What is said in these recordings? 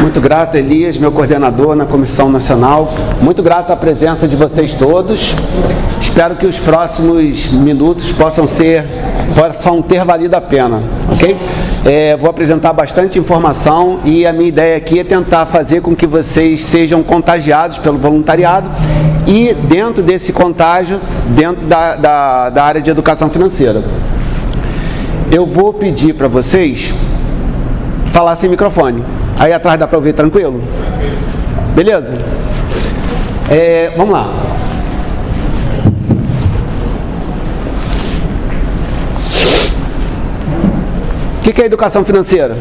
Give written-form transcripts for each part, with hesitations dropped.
Muito grato, Elias, meu coordenador na Comissão Nacional. Muito grato à presença de vocês todos. Espero que os próximos minutos possam ter valido a pena, ok? Vou apresentar bastante informação e a minha ideia aqui é tentar fazer com que vocês sejam contagiados pelo voluntariado e, dentro desse contágio, dentro da área de educação financeira. Eu vou pedir para vocês falar sem microfone. Aí atrás dá para ouvir tranquilo? Beleza? Vamos lá. O que é educação financeira?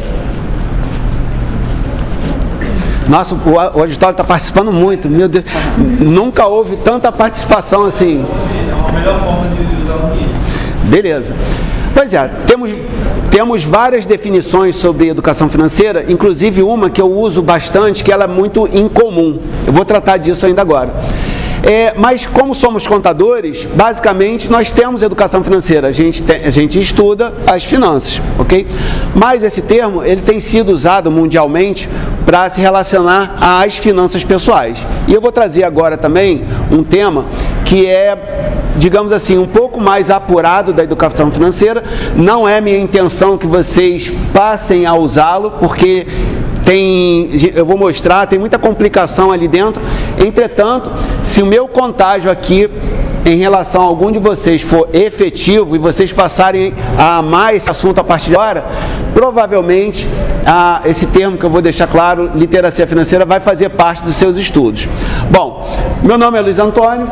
Nossa, o auditório está participando muito. Meu Deus, nunca houve tanta participação assim. É uma melhor forma de usar o que? Beleza. Pois é, temos várias definições sobre educação financeira, inclusive uma que eu uso bastante, que ela é muito incomum. Eu vou tratar disso ainda agora. Mas como somos contadores, basicamente nós temos educação financeira, a gente estuda as finanças, ok? Mas esse termo, ele tem sido usado mundialmente para se relacionar às finanças pessoais. E eu vou trazer agora também um tema que é, digamos assim, um pouco mais apurado da educação financeira. Não é minha intenção que vocês passem a usá-lo, porque eu vou mostrar, tem muita complicação ali dentro. Entretanto, se o meu contágio aqui em relação a algum de vocês for efetivo e vocês passarem a amar esse assunto a partir de agora, provavelmente esse termo que eu vou deixar claro, literacia financeira, vai fazer parte dos seus estudos. Bom, meu nome é Luiz Antônio,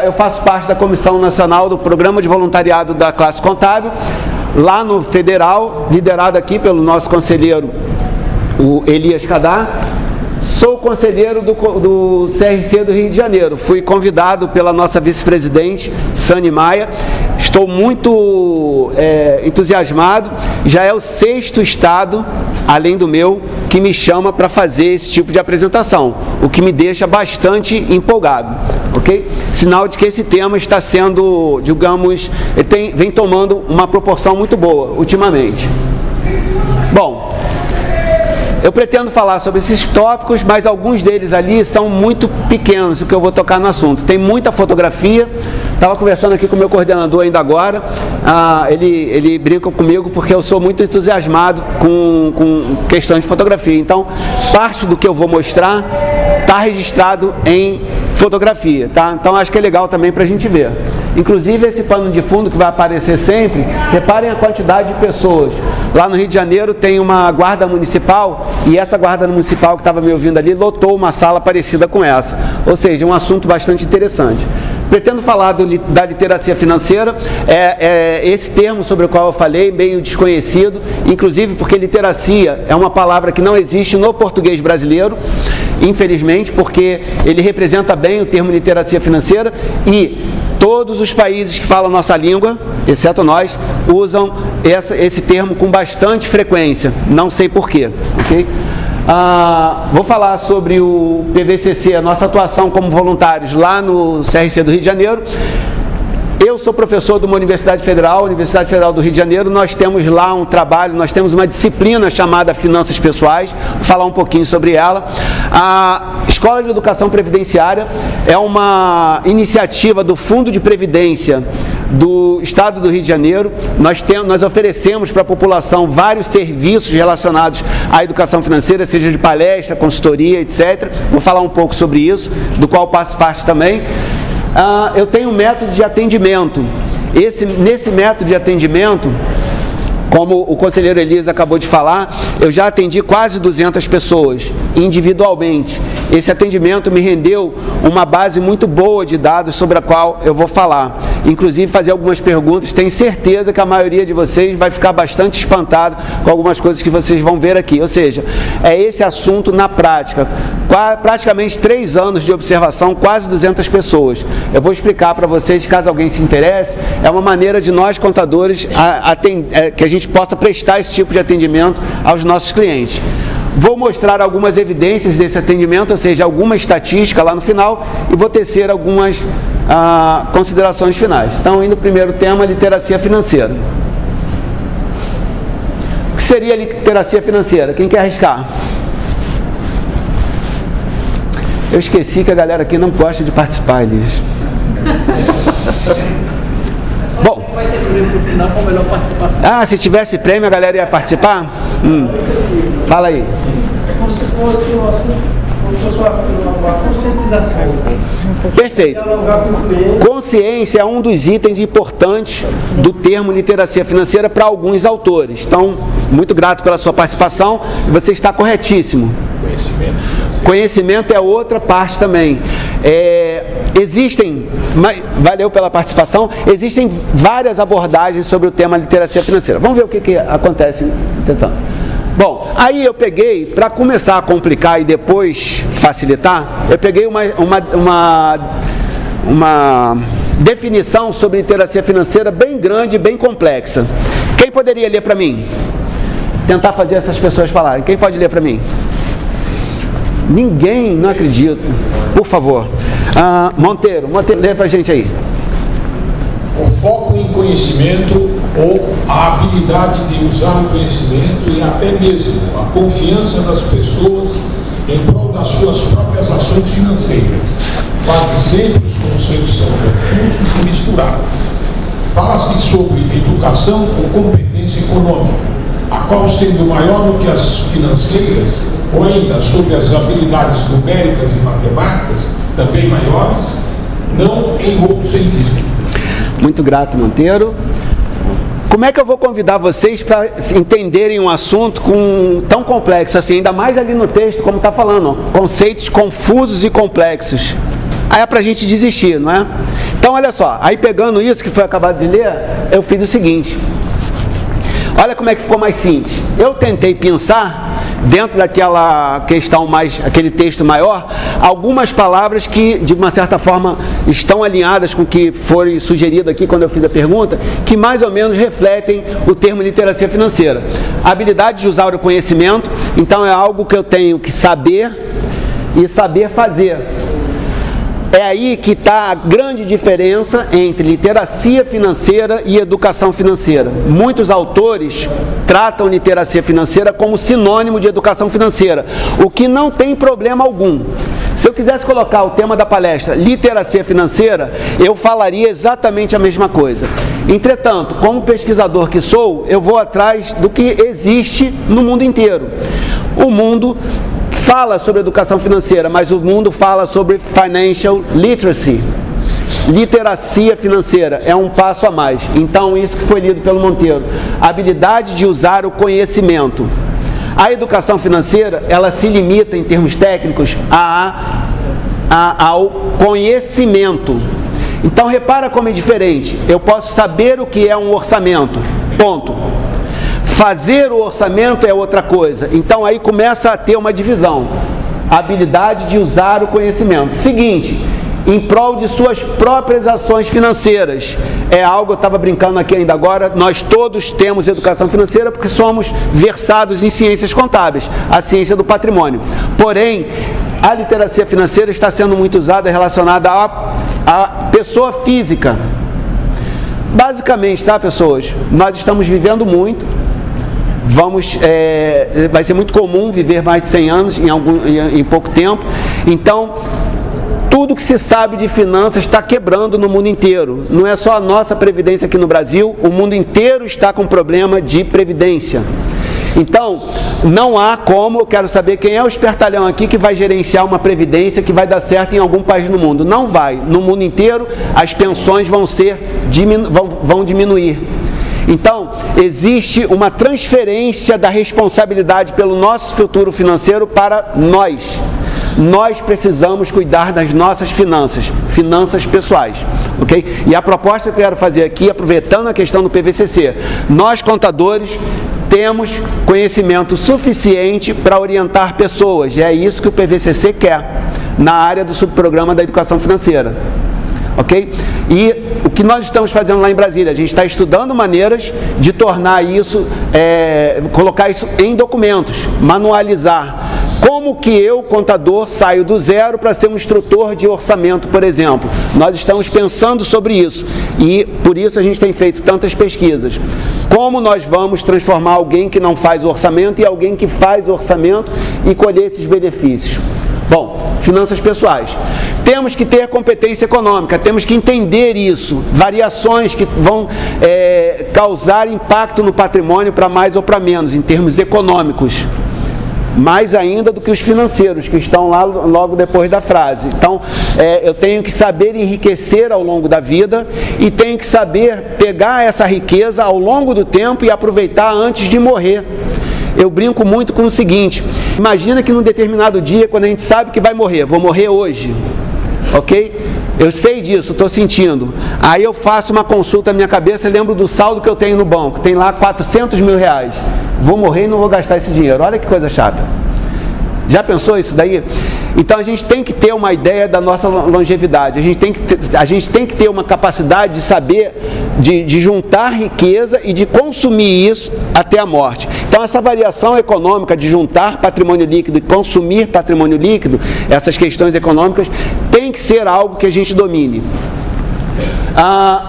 eu faço parte da Comissão Nacional do Programa de Voluntariado da Classe Contábil, lá no Federal, liderado aqui pelo nosso conselheiro, o Elias Cadar. Sou conselheiro do CRC do Rio de Janeiro. Fui convidado pela nossa vice-presidente, Sani Maia. Estou muito entusiasmado. Já é o 6º estado, além do meu, que me chama para fazer esse tipo de apresentação, o que me deixa bastante empolgado, ok? Sinal de que esse tema está sendo, digamos, vem tomando uma proporção muito boa ultimamente. Bom, eu pretendo falar sobre esses tópicos, mas alguns deles ali são muito pequenos, o que eu vou tocar no assunto. Tem muita fotografia. Estava conversando aqui com o meu coordenador ainda agora. Ele brinca comigo porque eu sou muito entusiasmado com questões de fotografia. Então, parte do que eu vou mostrar está registrado em fotografia, tá? Então, acho que é legal também para a gente ver. Inclusive, esse pano de fundo que vai aparecer sempre, reparem a quantidade de pessoas. Lá no Rio de Janeiro tem uma guarda municipal, e essa guarda municipal que estava me ouvindo ali lotou uma sala parecida com essa. Ou seja, um assunto bastante interessante. Pretendo falar da literacia financeira, esse termo sobre o qual eu falei, meio desconhecido, inclusive porque literacia é uma palavra que não existe no português brasileiro, infelizmente, porque ele representa bem o termo literacia financeira e todos os países que falam nossa língua, exceto nós, usam esse termo com bastante frequência, não sei porquê, ok? Vou falar sobre o PVCC, a nossa atuação como voluntários lá no CRC do Rio de Janeiro. Eu sou professor de uma Universidade Federal do Rio de Janeiro. Nós temos lá um trabalho, nós temos uma disciplina chamada Finanças Pessoais, vou falar um pouquinho sobre ela. A Escola de Educação Previdenciária é uma iniciativa do Fundo de Previdência do Estado do Rio de Janeiro. Nós oferecemos para a população vários serviços relacionados à educação financeira, seja de palestra, consultoria, etc. Vou falar um pouco sobre isso, do qual passo parte também. Eu tenho um método de atendimento. Nesse método de atendimento, como o conselheiro Elias acabou de falar, eu já atendi quase 200 pessoas, individualmente. Esse atendimento me rendeu uma base muito boa de dados sobre a qual eu vou falar. Inclusive fazer algumas perguntas, tenho certeza que a maioria de vocês vai ficar bastante espantado com algumas coisas que vocês vão ver aqui. Ou seja, é esse assunto na prática. Praticamente 3 anos de observação, quase 200 pessoas. Eu vou explicar para vocês, caso alguém se interesse, é uma maneira de nós contadores que a gente possa prestar esse tipo de atendimento aos nossos clientes. Vou mostrar algumas evidências desse atendimento, ou seja, alguma estatística lá no final, e vou tecer algumas considerações finais. Então, indo ao primeiro tema, literacia financeira. O que seria literacia financeira? Quem quer arriscar? Eu esqueci que a galera aqui não gosta de participar, Elias. Bom. Vai ter prêmio no final com a melhor participação. Se tivesse prêmio, a galera ia participar? Fala aí. É como se fosse uma conscientização. Perfeito. Consciência é um dos itens importantes do termo literacia financeira para alguns autores. Então, muito grato pela sua participação. Você está corretíssimo. Conhecimento é outra parte também. Valeu pela participação, existem várias abordagens sobre o tema literacia financeira. Vamos ver o que acontece tentando. Bom, aí eu peguei, para começar a complicar e depois facilitar, eu peguei uma definição sobre literacia financeira bem grande, bem complexa. Quem poderia ler para mim? Tentar fazer essas pessoas falarem. Quem pode ler para mim? Ninguém, não acredito. Por favor. Monteiro, lê pra gente aí. O foco em conhecimento ou a habilidade de usar o conhecimento e até mesmo a confiança das pessoas em prol das suas próprias ações financeiras. Quase sempre os conceitos são confusos e misturados. Fala-se sobre educação ou competência econômica, a qual sendo maior do que as financeiras, ou ainda sobre as habilidades numéricas e matemáticas, também maiores, não em outro sentido. Muito grato, Monteiro. Como é que eu vou convidar vocês para entenderem um assunto tão complexo assim, ainda mais ali no texto, como está falando, conceitos confusos e complexos? Aí é para a gente desistir, não é? Então, olha só, aí pegando isso que foi acabado de ler, eu fiz o seguinte. Olha como é que ficou mais simples. Eu tentei pensar, dentro daquela questão aquele texto maior, algumas palavras que, de uma certa forma, estão alinhadas com o que foi sugerido aqui quando eu fiz a pergunta, que mais ou menos refletem o termo literacia financeira. A habilidade de usar o conhecimento, então é algo que eu tenho que saber e saber fazer. É aí que está a grande diferença entre literacia financeira e educação financeira. Muitos autores tratam literacia financeira como sinônimo de educação financeira, o que não tem problema algum. Se eu quisesse colocar o tema da palestra literacia financeira, eu falaria exatamente a mesma coisa. Entretanto, como pesquisador que sou, eu vou atrás do que existe no mundo inteiro. O mundo fala sobre educação financeira, mas o mundo fala sobre financial literacy. Literacia financeira é um passo a mais. Então, isso que foi lido pelo Monteiro. A habilidade de usar o conhecimento. A educação financeira, ela se limita, em termos técnicos, ao conhecimento. Então, repara como é diferente. Eu posso saber o que é um orçamento. Ponto. Fazer o orçamento é outra coisa. Então aí começa a ter uma divisão. A habilidade de usar o conhecimento. Seguinte, em prol de suas próprias ações financeiras. É algo, eu estava brincando aqui ainda agora, nós todos temos educação financeira porque somos versados em ciências contábeis, a ciência do patrimônio. Porém, a literacia financeira está sendo muito usada relacionada à pessoa física. Basicamente, tá, pessoas? Nós estamos vivendo muito. Vai ser muito comum viver mais de 100 anos em pouco tempo. Então, tudo que se sabe de finanças está quebrando no mundo inteiro. Não é só a nossa previdência aqui no Brasil, o mundo inteiro está com problema de previdência. Então, não há como, eu quero saber quem é o espertalhão aqui que vai gerenciar uma previdência que vai dar certo em algum país no mundo. Não vai. No mundo inteiro, as pensões vão diminuir. Então, existe uma transferência da responsabilidade pelo nosso futuro financeiro para nós. Nós precisamos cuidar das nossas finanças pessoais, ok? E a proposta que eu quero fazer aqui, aproveitando a questão do PVCC, nós contadores temos conhecimento suficiente para orientar pessoas, e é isso que o PVCC quer, na área do subprograma da educação financeira. Ok? E o que nós estamos fazendo lá em Brasília? A gente está estudando maneiras de tornar isso, colocar isso em documentos, manualizar. Como que eu, contador, saio do zero para ser um instrutor de orçamento, por exemplo? Nós estamos pensando sobre isso e por isso a gente tem feito tantas pesquisas. Como nós vamos transformar alguém que não faz orçamento em alguém que faz orçamento e colher esses benefícios? Bom, finanças pessoais. Temos que ter competência econômica, temos que entender isso, variações que vão causar impacto no patrimônio para mais ou para menos, em termos econômicos. Mais ainda do que os financeiros, que estão lá logo depois da frase. Então, eu tenho que saber enriquecer ao longo da vida e tenho que saber pegar essa riqueza ao longo do tempo e aproveitar antes de morrer. Eu brinco muito com o seguinte: imagina que num determinado dia, quando a gente sabe que vai morrer, vou morrer hoje, ok? Eu sei disso, estou sentindo. Aí eu faço uma consulta na minha cabeça e lembro do saldo que eu tenho no banco, tem lá 400 mil reais. Vou morrer e não vou gastar esse dinheiro. Olha que coisa chata. Já pensou isso daí? Então a gente tem que ter uma ideia da nossa longevidade. A gente tem que ter uma capacidade de saber, de juntar riqueza e de consumir isso até a morte. Então essa variação econômica de juntar patrimônio líquido e consumir patrimônio líquido, essas questões econômicas, tem que ser algo que a gente domine.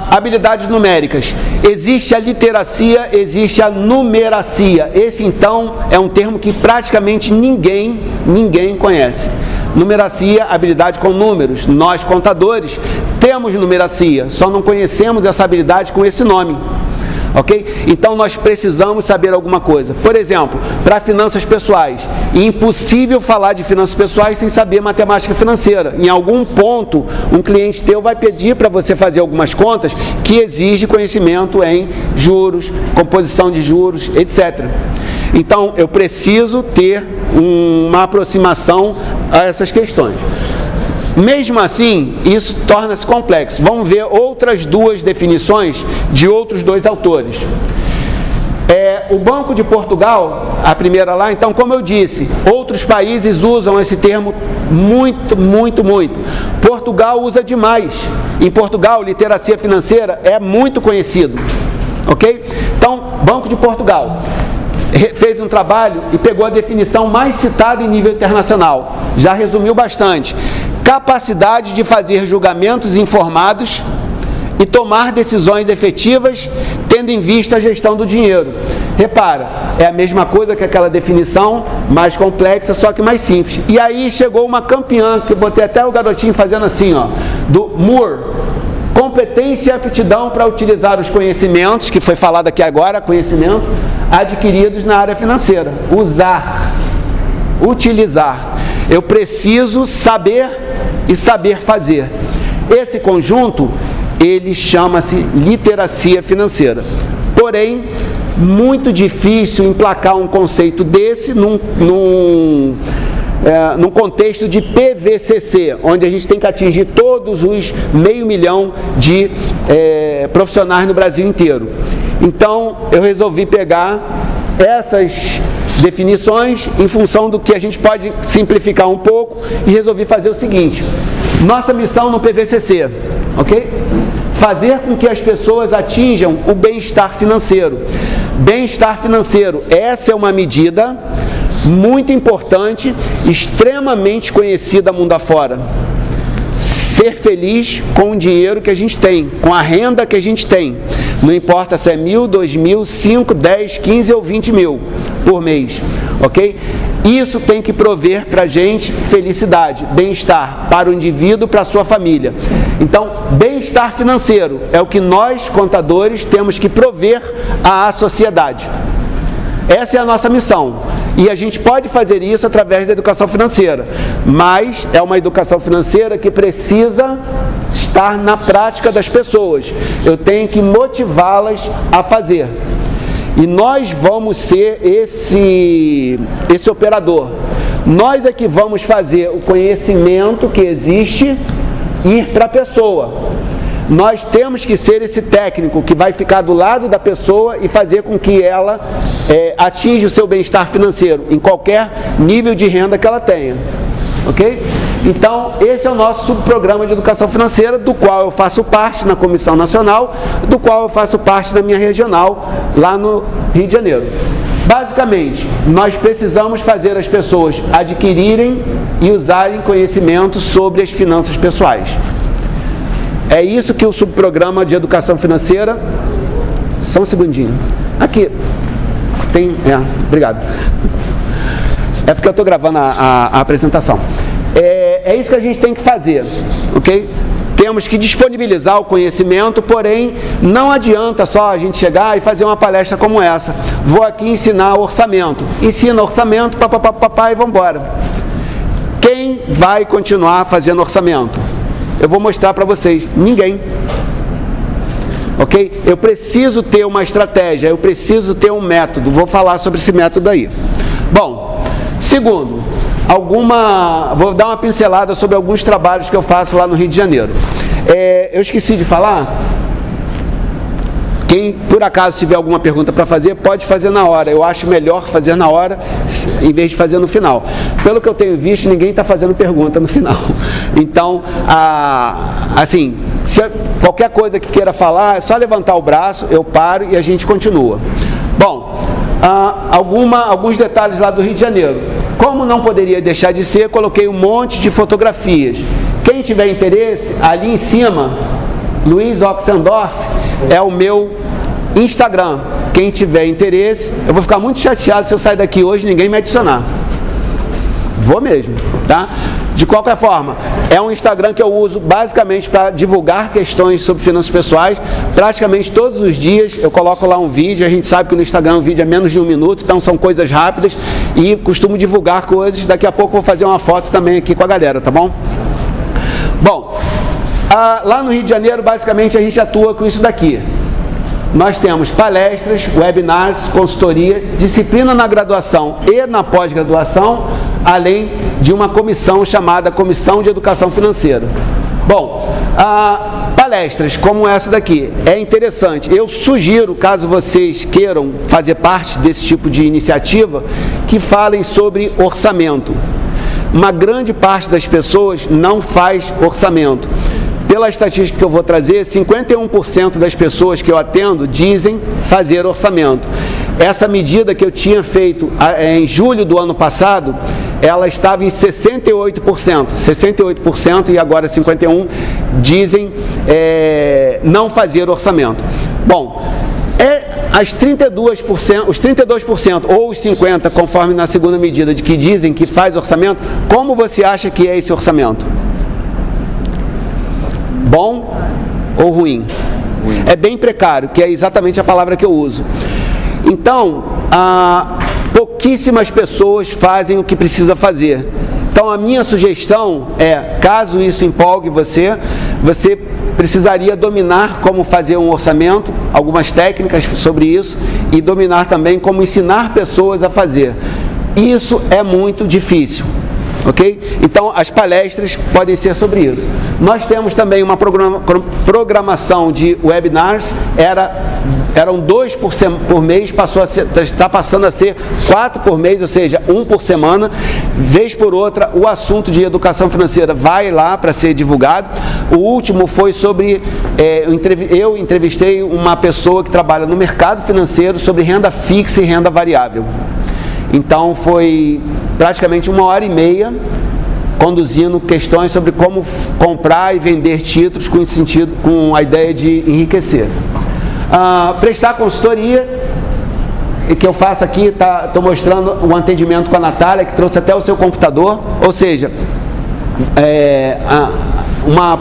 Habilidades numéricas. Existe a literacia, existe a numeracia. Esse, então, é um termo que praticamente ninguém conhece. Numeracia, habilidade com números. Nós, contadores, temos numeracia, só não conhecemos essa habilidade com esse nome. Ok? Então nós precisamos saber alguma coisa. Por exemplo, para finanças pessoais, é impossível falar de finanças pessoais sem saber matemática financeira. Em algum ponto, um cliente teu vai pedir para você fazer algumas contas que exige conhecimento em juros, composição de juros, etc. Então eu preciso ter uma aproximação a essas questões. Mesmo assim, isso torna-se complexo. Vamos ver outras duas definições de outros dois autores. O Banco de Portugal, a primeira lá, então, como eu disse, outros países usam esse termo muito. Portugal usa demais. Em Portugal, literacia financeira é muito conhecido. Ok? Então, Banco de Portugal fez um trabalho e pegou a definição mais citada em nível internacional. Já resumiu bastante. Capacidade de fazer julgamentos informados e tomar decisões efetivas, tendo em vista a gestão do dinheiro. Repara, é a mesma coisa que aquela definição, mais complexa, só que mais simples. E aí chegou uma campeã, que eu botei até o garotinho fazendo assim, ó, do Moore. Competência e aptidão para utilizar os conhecimentos, que foi falado aqui agora, conhecimento, adquiridos na área financeira. Usar, utilizar. Eu preciso saber e saber fazer. Esse conjunto, ele chama-se literacia financeira. Porém, muito difícil emplacar um conceito desse num contexto de PVCC, onde a gente tem que atingir todos os 500 mil de profissionais no Brasil inteiro. Então, eu resolvi pegar essas definições em função do que a gente pode simplificar um pouco e resolvi fazer o seguinte: nossa missão no PVCC, ok? Fazer com que as pessoas atinjam o bem-estar financeiro. Bem-estar financeiro, essa é uma medida muito importante, extremamente conhecida mundo afora. Ser feliz com o dinheiro que a gente tem, com a renda que a gente tem. Não importa se é 1.000, 2.000, 5, 10, 15 ou 20 mil por mês, ok? Isso tem que prover para a gente felicidade, bem-estar para o indivíduo, para a sua família. Então, bem-estar financeiro é o que nós, contadores, temos que prover à sociedade. Essa é a nossa missão. E a gente pode fazer isso através da educação financeira, mas é uma educação financeira que precisa estar na prática das pessoas. Eu tenho que motivá-las a fazer. E nós vamos ser esse operador. Nós é que vamos fazer o conhecimento que existe ir para a pessoa. Nós temos que ser esse técnico que vai ficar do lado da pessoa e fazer com que ela atinja o seu bem-estar financeiro, em qualquer nível de renda que ela tenha. Ok? Então, esse é o nosso subprograma de educação financeira, do qual eu faço parte na Comissão Nacional, do qual eu faço parte na minha regional, lá no Rio de Janeiro. Basicamente, nós precisamos fazer as pessoas adquirirem e usarem conhecimento sobre as finanças pessoais. É isso que o subprograma de educação financeira... Só um segundinho. Aqui. Tem... obrigado. É porque eu estou gravando a apresentação. É isso que a gente tem que fazer, ok? Temos que disponibilizar o conhecimento, porém, não adianta só a gente chegar e fazer uma palestra como essa. Vou aqui ensinar orçamento. Ensina orçamento, papapá, e vamos embora. Quem vai continuar fazendo orçamento? Eu vou mostrar para vocês. Ninguém. Ok? Eu preciso ter uma estratégia, eu preciso ter um método. Vou falar sobre esse método aí. Bom, segundo, vou dar uma pincelada sobre alguns trabalhos que eu faço lá no Rio de Janeiro. Eu esqueci de falar. Quem, por acaso, tiver alguma pergunta para fazer, pode fazer na hora. Eu acho melhor fazer na hora, em vez de fazer no final. Pelo que eu tenho visto, ninguém está fazendo pergunta no final. Então, assim, se qualquer coisa que queira falar, é só levantar o braço, eu paro e a gente continua. Bom, alguns detalhes lá do Rio de Janeiro. Como não poderia deixar de ser, coloquei um monte de fotografias. Quem tiver interesse, ali em cima, Luiz Oxendorf é o meu Instagram. Quem tiver interesse, eu vou ficar muito chateado se eu sair daqui hoje e ninguém me adicionar. Vou mesmo, tá? De qualquer forma, é um Instagram que eu uso basicamente para divulgar questões sobre finanças pessoais. Praticamente todos os dias eu coloco lá um vídeo. A gente sabe que no Instagram o vídeo é menos de 1 minuto, então são coisas rápidas e costumo divulgar coisas. Daqui a pouco eu vou fazer uma foto também aqui com a galera, tá bom? Bom, lá no Rio de Janeiro, basicamente, a gente atua com isso daqui. Nós temos palestras, webinars, consultoria, disciplina na graduação e na pós-graduação, além de uma comissão chamada Comissão de Educação Financeira. Bom, palestras como essa daqui é interessante. Eu sugiro, caso vocês queiram fazer parte desse tipo de iniciativa, que falem sobre orçamento. Uma grande parte das pessoas não faz orçamento. Pela estatística que eu vou trazer, 51% das pessoas que eu atendo dizem fazer orçamento. Essa medida que eu tinha feito em julho do ano passado, ela estava em 68%. 68% e agora 51% dizem não fazer orçamento. Bom, os 32% ou os 50%, conforme na segunda medida, de que dizem que faz orçamento, como você acha que é esse orçamento? Bom ou ruim? É bem precário, que é exatamente a palavra que eu uso. Então, pouquíssimas pessoas fazem o que precisa fazer. Então, a minha sugestão é, caso isso empolgue você precisaria dominar como fazer um orçamento, algumas técnicas sobre isso, e dominar também como ensinar pessoas a fazer. Isso é muito difícil. Ok? Então, as palestras podem ser sobre isso. Nós temos também uma programação de webinars, eram 2 por mês, está passando a ser 4 por mês, ou seja, 1 por semana. Vez por outra, o assunto de educação financeira vai lá para ser divulgado. O último foi sobre, eu entrevistei uma pessoa que trabalha no mercado financeiro sobre renda fixa e renda variável. Então, foi praticamente 1h30 conduzindo questões sobre como comprar e vender títulos com a ideia de enriquecer. Prestar consultoria, que eu faço aqui, estou mostrando o atendimento com a Natália, que trouxe até o seu computador, ou seja, uma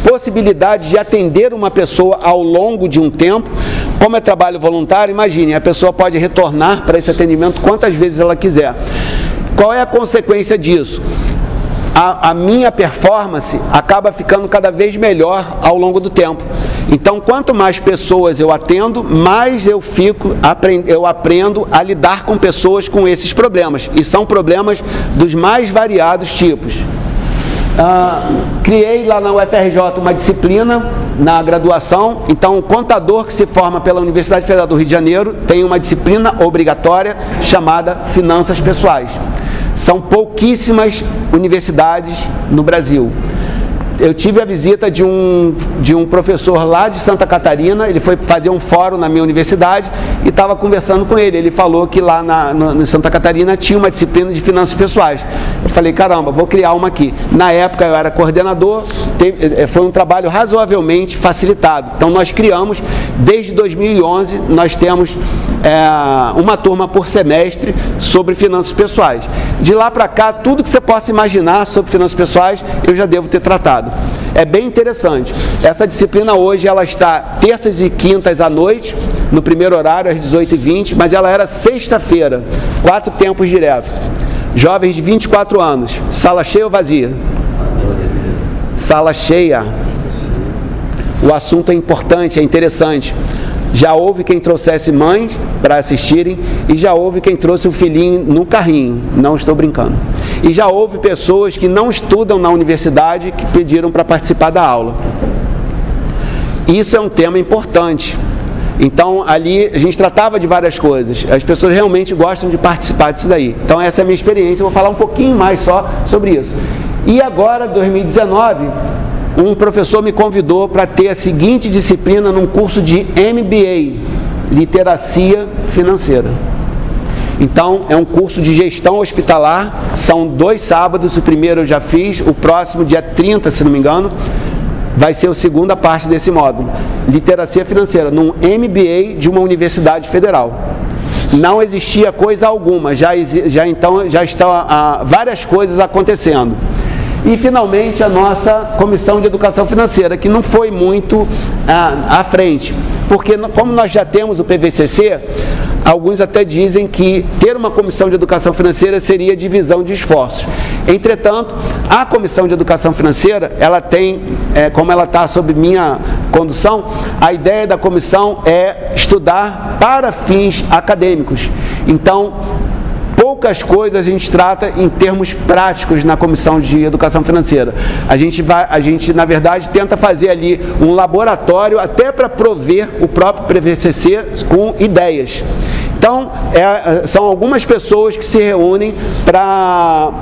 possibilidade de atender uma pessoa ao longo de um tempo. Como é trabalho voluntário, imagine, a pessoa pode retornar para esse atendimento quantas vezes ela quiser. Qual é a consequência disso? A minha performance acaba ficando cada vez melhor ao longo do tempo. Então, quanto mais pessoas eu atendo, mais eu aprendo a lidar com pessoas com esses problemas. E são problemas dos mais variados tipos. Criei lá na UFRJ uma disciplina na graduação. Então, o contador que se forma pela Universidade Federal do Rio de Janeiro tem uma disciplina obrigatória chamada Finanças Pessoais. São pouquíssimas universidades no Brasil. Eu tive a visita de um professor lá de Santa Catarina. Ele foi fazer um fórum na minha universidade e estava conversando com ele. Ele falou que lá na Santa Catarina tinha uma disciplina de finanças pessoais. Eu falei, caramba, vou criar uma aqui. Na época eu era coordenador, foi um trabalho razoavelmente facilitado. Então nós criamos, desde 2011, nós temos uma turma por semestre sobre finanças pessoais. De lá para cá, tudo que você possa imaginar sobre finanças pessoais, eu já devo ter tratado. É bem interessante. Essa disciplina hoje, ela está terças e quintas à noite, no primeiro horário, às 18h20, mas ela era sexta-feira, 4 tempos direto. Jovens de 24 anos, sala cheia ou vazia? Sala cheia. O assunto é importante, é interessante. Já houve quem trouxesse mães para assistirem e já houve quem trouxe o filhinho no carrinho, não estou brincando. E já houve pessoas que não estudam na universidade que pediram para participar da aula. Isso é um tema importante. Então, ali a gente tratava de várias coisas. As pessoas realmente gostam de participar disso daí. Então, essa é a minha experiência. Eu vou falar um pouquinho mais só sobre isso. E agora, 2019, um professor me convidou para ter a seguinte disciplina num curso de MBA, Literacia Financeira. Então, é um curso de gestão hospitalar. São 2 sábados. O primeiro eu já fiz. O próximo, dia 30, se não me engano, vai ser a segunda parte desse módulo, Literacia Financeira, num MBA de uma universidade federal. Não existia coisa alguma, já estão várias coisas acontecendo. E, finalmente, a nossa Comissão de Educação Financeira, que não foi muito à frente, porque como nós já temos o PVCC, alguns até dizem que ter uma Comissão de Educação Financeira seria divisão de esforços. Entretanto, a Comissão de Educação Financeira, ela tem, como ela está sob minha condução, a ideia da comissão é estudar para fins acadêmicos. Então, poucas coisas a gente trata em termos práticos na Comissão de Educação Financeira. A gente, na verdade, tenta fazer ali um laboratório até para prover o próprio PVCC com ideias. Então, são algumas pessoas que se reúnem para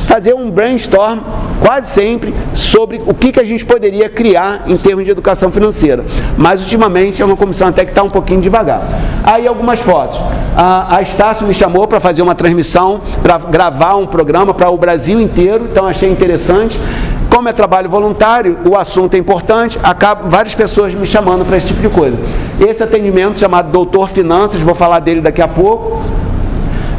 fazer um brainstorm, quase sempre, sobre o que a gente poderia criar em termos de educação financeira. Mas, ultimamente, é uma comissão até que está um pouquinho devagar. Aí, algumas fotos. A Estácio me chamou para fazer uma transmissão, para gravar um programa para o Brasil inteiro, então achei interessante. Como é trabalho voluntário, o assunto é importante, acaba várias pessoas me chamando para esse tipo de coisa. Esse atendimento chamado Doutor Finanças, vou falar dele daqui a pouco.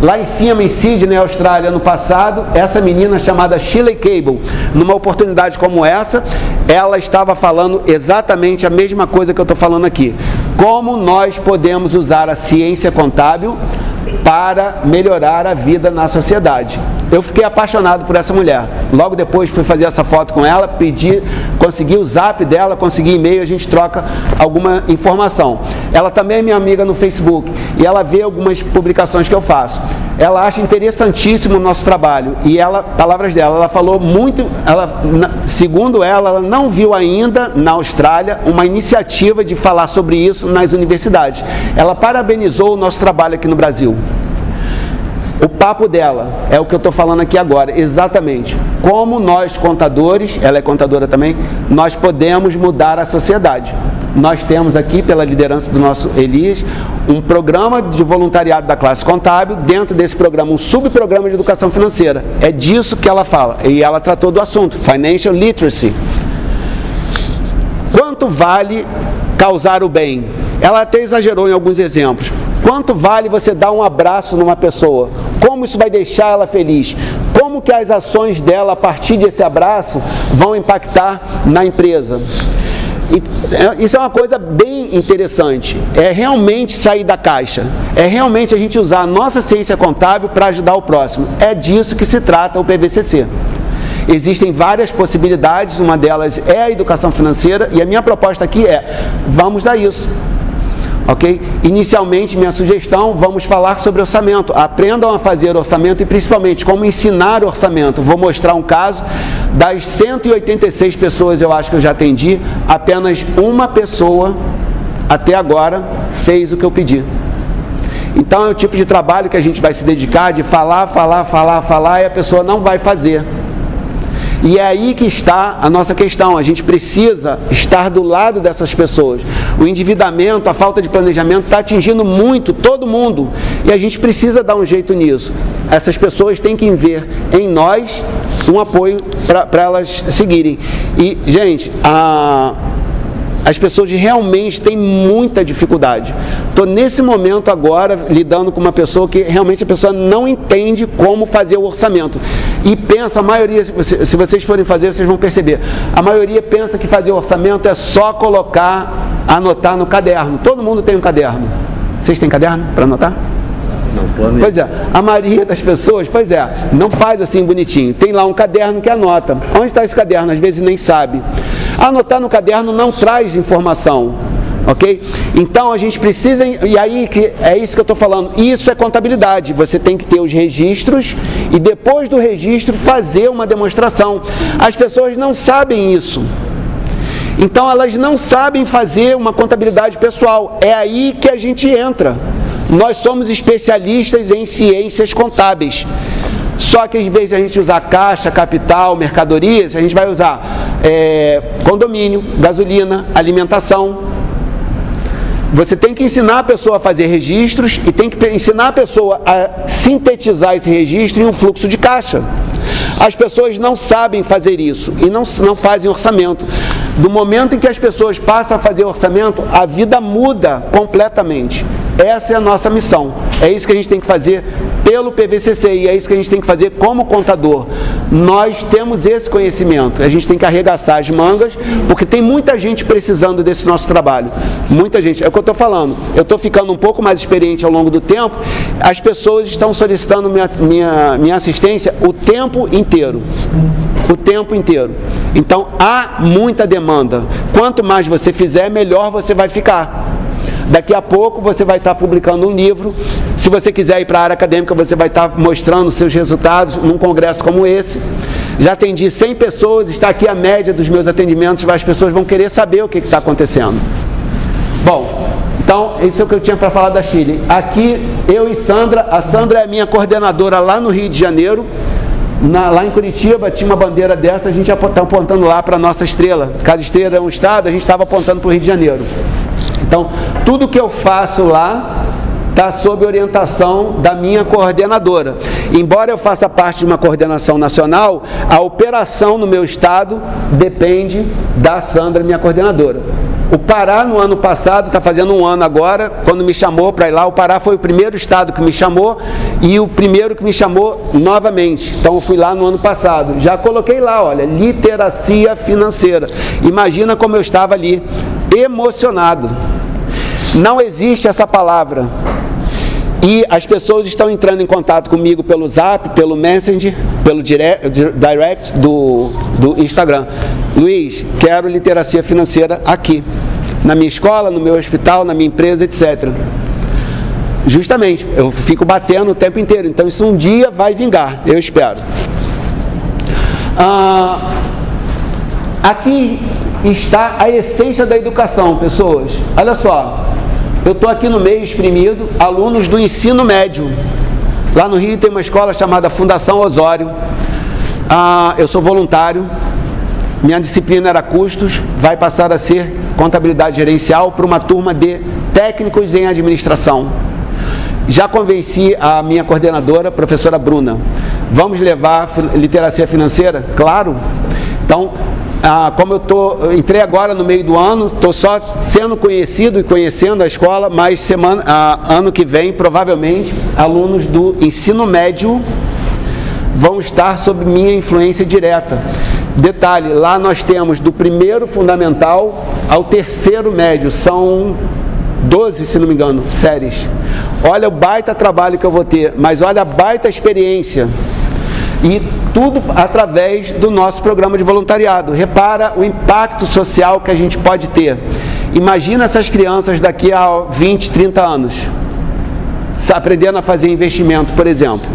Lá em cima, em Sydney, Austrália, ano passado, essa menina chamada Shirley Cable, numa oportunidade como essa, ela estava falando exatamente a mesma coisa que eu estou falando aqui. Como nós podemos usar a ciência contábil para melhorar a vida na sociedade. Eu fiquei apaixonado por essa mulher. Logo depois fui fazer essa foto com ela, consegui o zap dela, consegui e-mail, a gente troca alguma informação. Ela também é minha amiga no Facebook e ela vê algumas publicações que eu faço. Ela acha interessantíssimo o nosso trabalho e palavras dela, ela falou muito, segundo ela não viu ainda na Austrália uma iniciativa de falar sobre isso nas universidades. Ela parabenizou o nosso trabalho aqui no Brasil. O papo dela é o que eu estou falando aqui agora, exatamente. Como nós, contadores, ela é contadora também, nós podemos mudar a sociedade. Nós temos aqui, pela liderança do nosso Elias, um programa de voluntariado da classe contábil, dentro desse programa, um subprograma de educação financeira. É disso que ela fala, e ela tratou do assunto, Financial Literacy. Quanto vale causar o bem? Ela até exagerou em alguns exemplos. Quanto vale você dar um abraço numa pessoa? Como isso vai deixar ela feliz? Como que as ações dela, a partir desse abraço, vão impactar na empresa? Isso é uma coisa bem interessante. É realmente sair da caixa. É realmente a gente usar a nossa ciência contábil para ajudar o próximo. É disso que se trata o PVCC. Existem várias possibilidades, uma delas é a educação financeira, e a minha proposta aqui é, vamos dar isso. Ok? Inicialmente, minha sugestão, vamos falar sobre orçamento. Aprendam a fazer orçamento e, principalmente, como ensinar orçamento. Vou mostrar um caso. Das 186 pessoas, eu acho que eu já atendi, apenas uma pessoa, até agora, fez o que eu pedi. Então, é o tipo de trabalho que a gente vai se dedicar, de falar, e a pessoa não vai fazer. E é aí que está a nossa questão. A gente precisa estar do lado dessas pessoas. O endividamento, a falta de planejamento está atingindo muito todo mundo. E a gente precisa dar um jeito nisso. Essas pessoas têm que ver em nós um apoio para elas seguirem. E, gente, as pessoas realmente têm muita dificuldade. Estou nesse momento agora lidando com uma pessoa que realmente a pessoa não entende como fazer o orçamento. E pensa, a maioria, se vocês forem fazer, vocês vão perceber, a maioria pensa que fazer o orçamento é só anotar no caderno. Todo mundo tem um caderno. Vocês têm caderno para anotar? Não, planeja. Pois é, a maioria das pessoas, não faz assim bonitinho. Tem lá um caderno que anota. Onde está esse caderno? Às vezes nem sabe. Anotar no caderno não traz informação, ok? Então a gente precisa, e aí é isso que eu estou falando, isso é contabilidade. Você tem que ter os registros e depois do registro fazer uma demonstração. As pessoas não sabem isso. Então elas não sabem fazer uma contabilidade pessoal. É aí que a gente entra. Nós somos especialistas em ciências contábeis. Só que, em vez de a gente usar caixa, capital, mercadorias, a gente vai usar condomínio, gasolina, alimentação. Você tem que ensinar a pessoa a fazer registros e tem que ensinar a pessoa a sintetizar esse registro em um fluxo de caixa. As pessoas não sabem fazer isso e não fazem orçamento. Do momento em que as pessoas passam a fazer orçamento, a vida muda completamente. Essa é a nossa missão. É isso que a gente tem que fazer pelo PVCC e é isso que a gente tem que fazer como contador. Nós temos esse conhecimento. A gente tem que arregaçar as mangas, porque tem muita gente precisando desse nosso trabalho. Muita gente. É o que eu estou falando. Eu estou ficando um pouco mais experiente ao longo do tempo. As pessoas estão solicitando minha assistência o tempo inteiro. O tempo inteiro. Então, há muita demanda. Quanto mais você fizer, melhor você vai ficar. Daqui a pouco você vai estar publicando um livro. Se você quiser ir para a área acadêmica, você vai estar mostrando seus resultados num congresso como esse. Já atendi 100 pessoas, está aqui a média dos meus atendimentos, as pessoas vão querer saber o que está acontecendo. Bom, então, isso é o que eu tinha para falar da Chile. Aqui, eu e Sandra, a Sandra é a minha coordenadora lá no Rio de Janeiro. Lá em Curitiba tinha uma bandeira dessa, a gente está apontando lá para a nossa estrela. Cada estrela é um estado, a gente estava apontando para o Rio de Janeiro. Então, tudo que eu faço lá está sob orientação da minha coordenadora. Embora eu faça parte de uma coordenação nacional, a operação no meu estado depende da Sandra, minha coordenadora. O Pará, no ano passado, está fazendo um ano agora, quando me chamou para ir lá, o Pará foi o primeiro estado que me chamou e o primeiro que me chamou novamente. Então, eu fui lá no ano passado. Já coloquei lá, olha, literacia financeira. Imagina como eu estava ali, emocionado. Não existe essa palavra. E as pessoas estão entrando em contato comigo pelo Zap, pelo Messenger, pelo Direct do Instagram. Luiz, quero literacia financeira aqui, na minha escola, no meu hospital, na minha empresa, etc. Justamente, eu fico batendo o tempo inteiro. Então isso um dia vai vingar, eu espero. Aqui está a essência da educação, pessoas. Olha só. Eu estou aqui no meio exprimido, alunos do ensino médio. Lá no Rio tem uma escola chamada Fundação Osório. Eu sou voluntário. Minha disciplina era custos, vai passar a ser contabilidade gerencial para uma turma de técnicos em administração. Já convenci a minha coordenadora, professora Bruna. Vamos levar literacia financeira? Claro. Então, como eu entrei agora no meio do ano, estou só sendo conhecido e conhecendo a escola, mas ano que vem, provavelmente, alunos do ensino médio vão estar sob minha influência direta. Detalhe, lá nós temos do primeiro fundamental ao terceiro médio, são 12, se não me engano, séries. Olha o baita trabalho que eu vou ter, mas olha a baita experiência. E tudo através do nosso programa de voluntariado. Repara o impacto social que a gente pode ter. Imagina essas crianças daqui a 20, 30 anos, aprendendo a fazer investimento, por exemplo.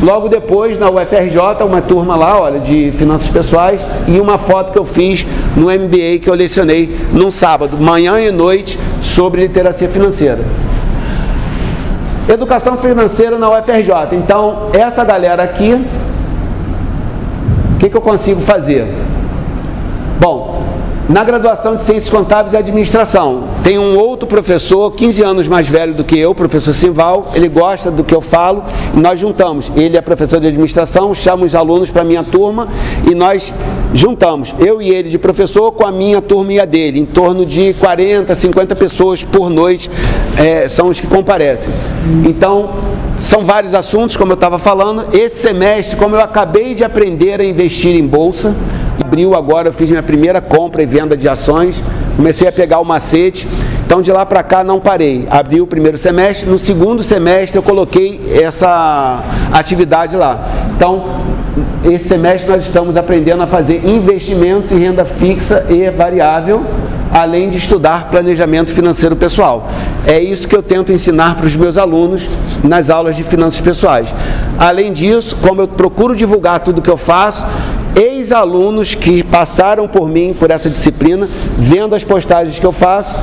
Logo depois, na UFRJ, uma turma lá, olha, de finanças pessoais, e uma foto que eu fiz no MBA que eu lecionei num sábado, manhã e noite, sobre literacia financeira. Educação financeira na UFRJ. Então, essa galera aqui, o que eu consigo fazer? Bom, na graduação de Ciências Contábeis e Administração, tem um outro professor, 15 anos mais velho do que eu, professor Simval, ele gosta do que eu falo, e nós juntamos. Ele é professor de administração, chama os alunos para a minha turma, e nós juntamos, eu e ele de professor com a minha turma e a dele, em torno de 40, 50 pessoas por noite são os que comparecem. Então, são vários assuntos, como eu estava falando. Esse semestre, como eu acabei de aprender a investir em bolsa, em abril agora eu fiz minha primeira compra e venda de ações, comecei a pegar o macete. Então, de lá para cá, não parei. Abri o primeiro semestre. No segundo semestre, eu coloquei essa atividade lá. Então, esse semestre, nós estamos aprendendo a fazer investimentos em renda fixa e variável, além de estudar planejamento financeiro pessoal. É isso que eu tento ensinar para os meus alunos nas aulas de finanças pessoais. Além disso, como eu procuro divulgar tudo que eu faço, ex-alunos que passaram por mim, por essa disciplina, vendo as postagens que eu faço,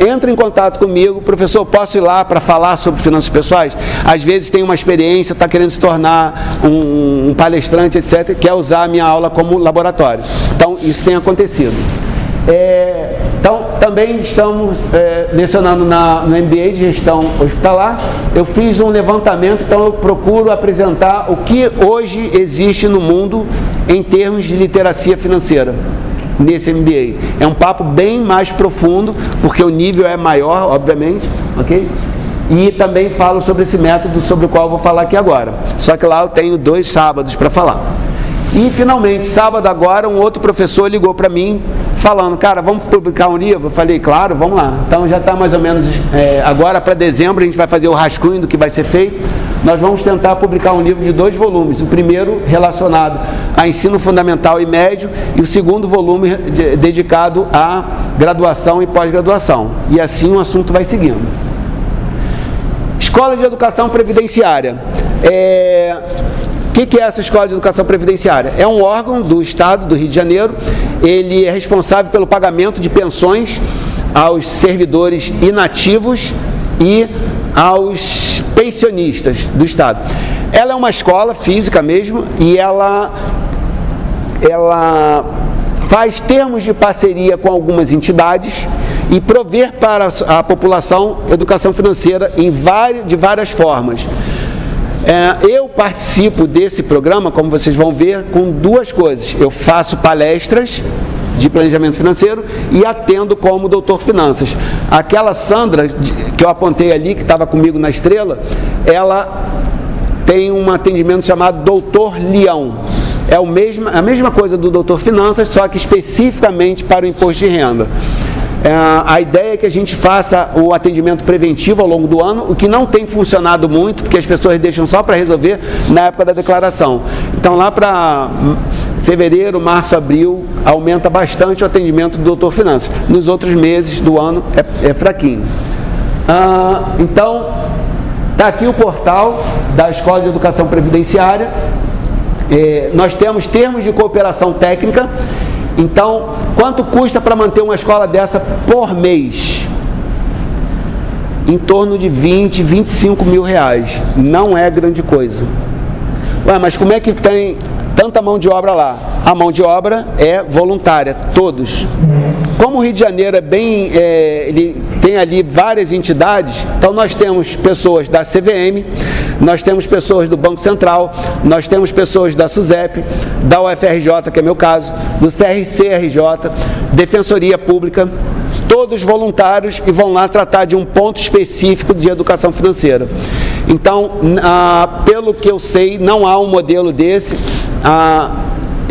entra em contato comigo, professor, posso ir lá para falar sobre finanças pessoais? Às vezes tem uma experiência, está querendo se tornar um palestrante, etc., quer usar a minha aula como laboratório. Então, isso tem acontecido. Então, também estamos lecionando no MBA de Gestão Hospitalar. Eu fiz um levantamento, então eu procuro apresentar o que hoje existe no mundo em termos de literacia financeira. Nesse MBA. É um papo bem mais profundo, porque o nível é maior, obviamente, ok? E também falo sobre esse método sobre o qual eu vou falar aqui agora. Só que lá eu tenho 2 sábados para falar. E, finalmente, sábado agora, um outro professor ligou para mim, falando, cara, vamos publicar um livro? Eu falei, claro, vamos lá. Então, já está mais ou menos, agora para dezembro, a gente vai fazer o rascunho do que vai ser feito. Nós vamos tentar publicar um livro de 2 volumes. O primeiro relacionado a ensino fundamental e médio e o segundo volume dedicado à graduação e pós-graduação. E assim o assunto vai seguindo. Escola de Educação Previdenciária. O que é essa Escola de Educação Previdenciária? É um órgão do Estado do Rio de Janeiro. Ele é responsável pelo pagamento de pensões aos servidores inativos e aos pensionistas do Estado. Ela é uma escola física mesmo e ela faz termos de parceria com algumas entidades e prover para a população educação financeira de várias formas. Eu participo desse programa, como vocês vão ver, com 2 coisas. Eu faço palestras de planejamento financeiro e atendo como doutor finanças. Aquela Sandra, que eu apontei ali, que estava comigo na Estrela, ela tem um atendimento chamado Doutor Leão. É a mesma coisa do doutor finanças, só que especificamente para o imposto de renda. A ideia é que a gente faça o atendimento preventivo ao longo do ano, o que não tem funcionado muito, porque as pessoas deixam só para resolver na época da declaração. Então, lá para fevereiro, março, abril, aumenta bastante o atendimento do doutor finanças. Nos outros meses do ano é fraquinho. Então, está aqui o portal da Escola de Educação Previdenciária. Nós temos termos de cooperação técnica. Então, quanto custa para manter uma escola dessa por mês? Em torno de 20, 25 mil reais. Não é grande coisa. Ué, mas como é que tem tanta mão de obra lá? A mão de obra é voluntária, todos. Como o Rio de Janeiro ele tem ali várias entidades, então nós temos pessoas da CVM, nós temos pessoas do Banco Central, nós temos pessoas da SUSEP, da UFRJ, que é meu caso, do CRC-RJ, Defensoria Pública, todos voluntários e vão lá tratar de um ponto específico de educação financeira. Então, pelo que eu sei, não há um modelo desse.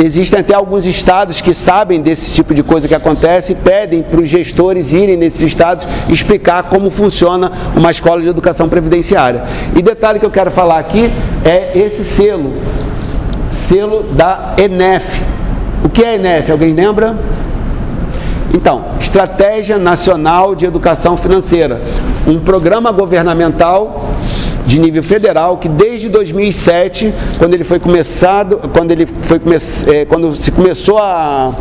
Existem até alguns estados que sabem desse tipo de coisa que acontece e pedem para os gestores irem nesses estados explicar como funciona uma escola de educação previdenciária. E detalhe que eu quero falar aqui é esse selo da ENEF. O que é a ENEF? Alguém lembra? Então, Estratégia Nacional de Educação Financeira, um programa governamental de nível federal que desde 2007, quando se começou a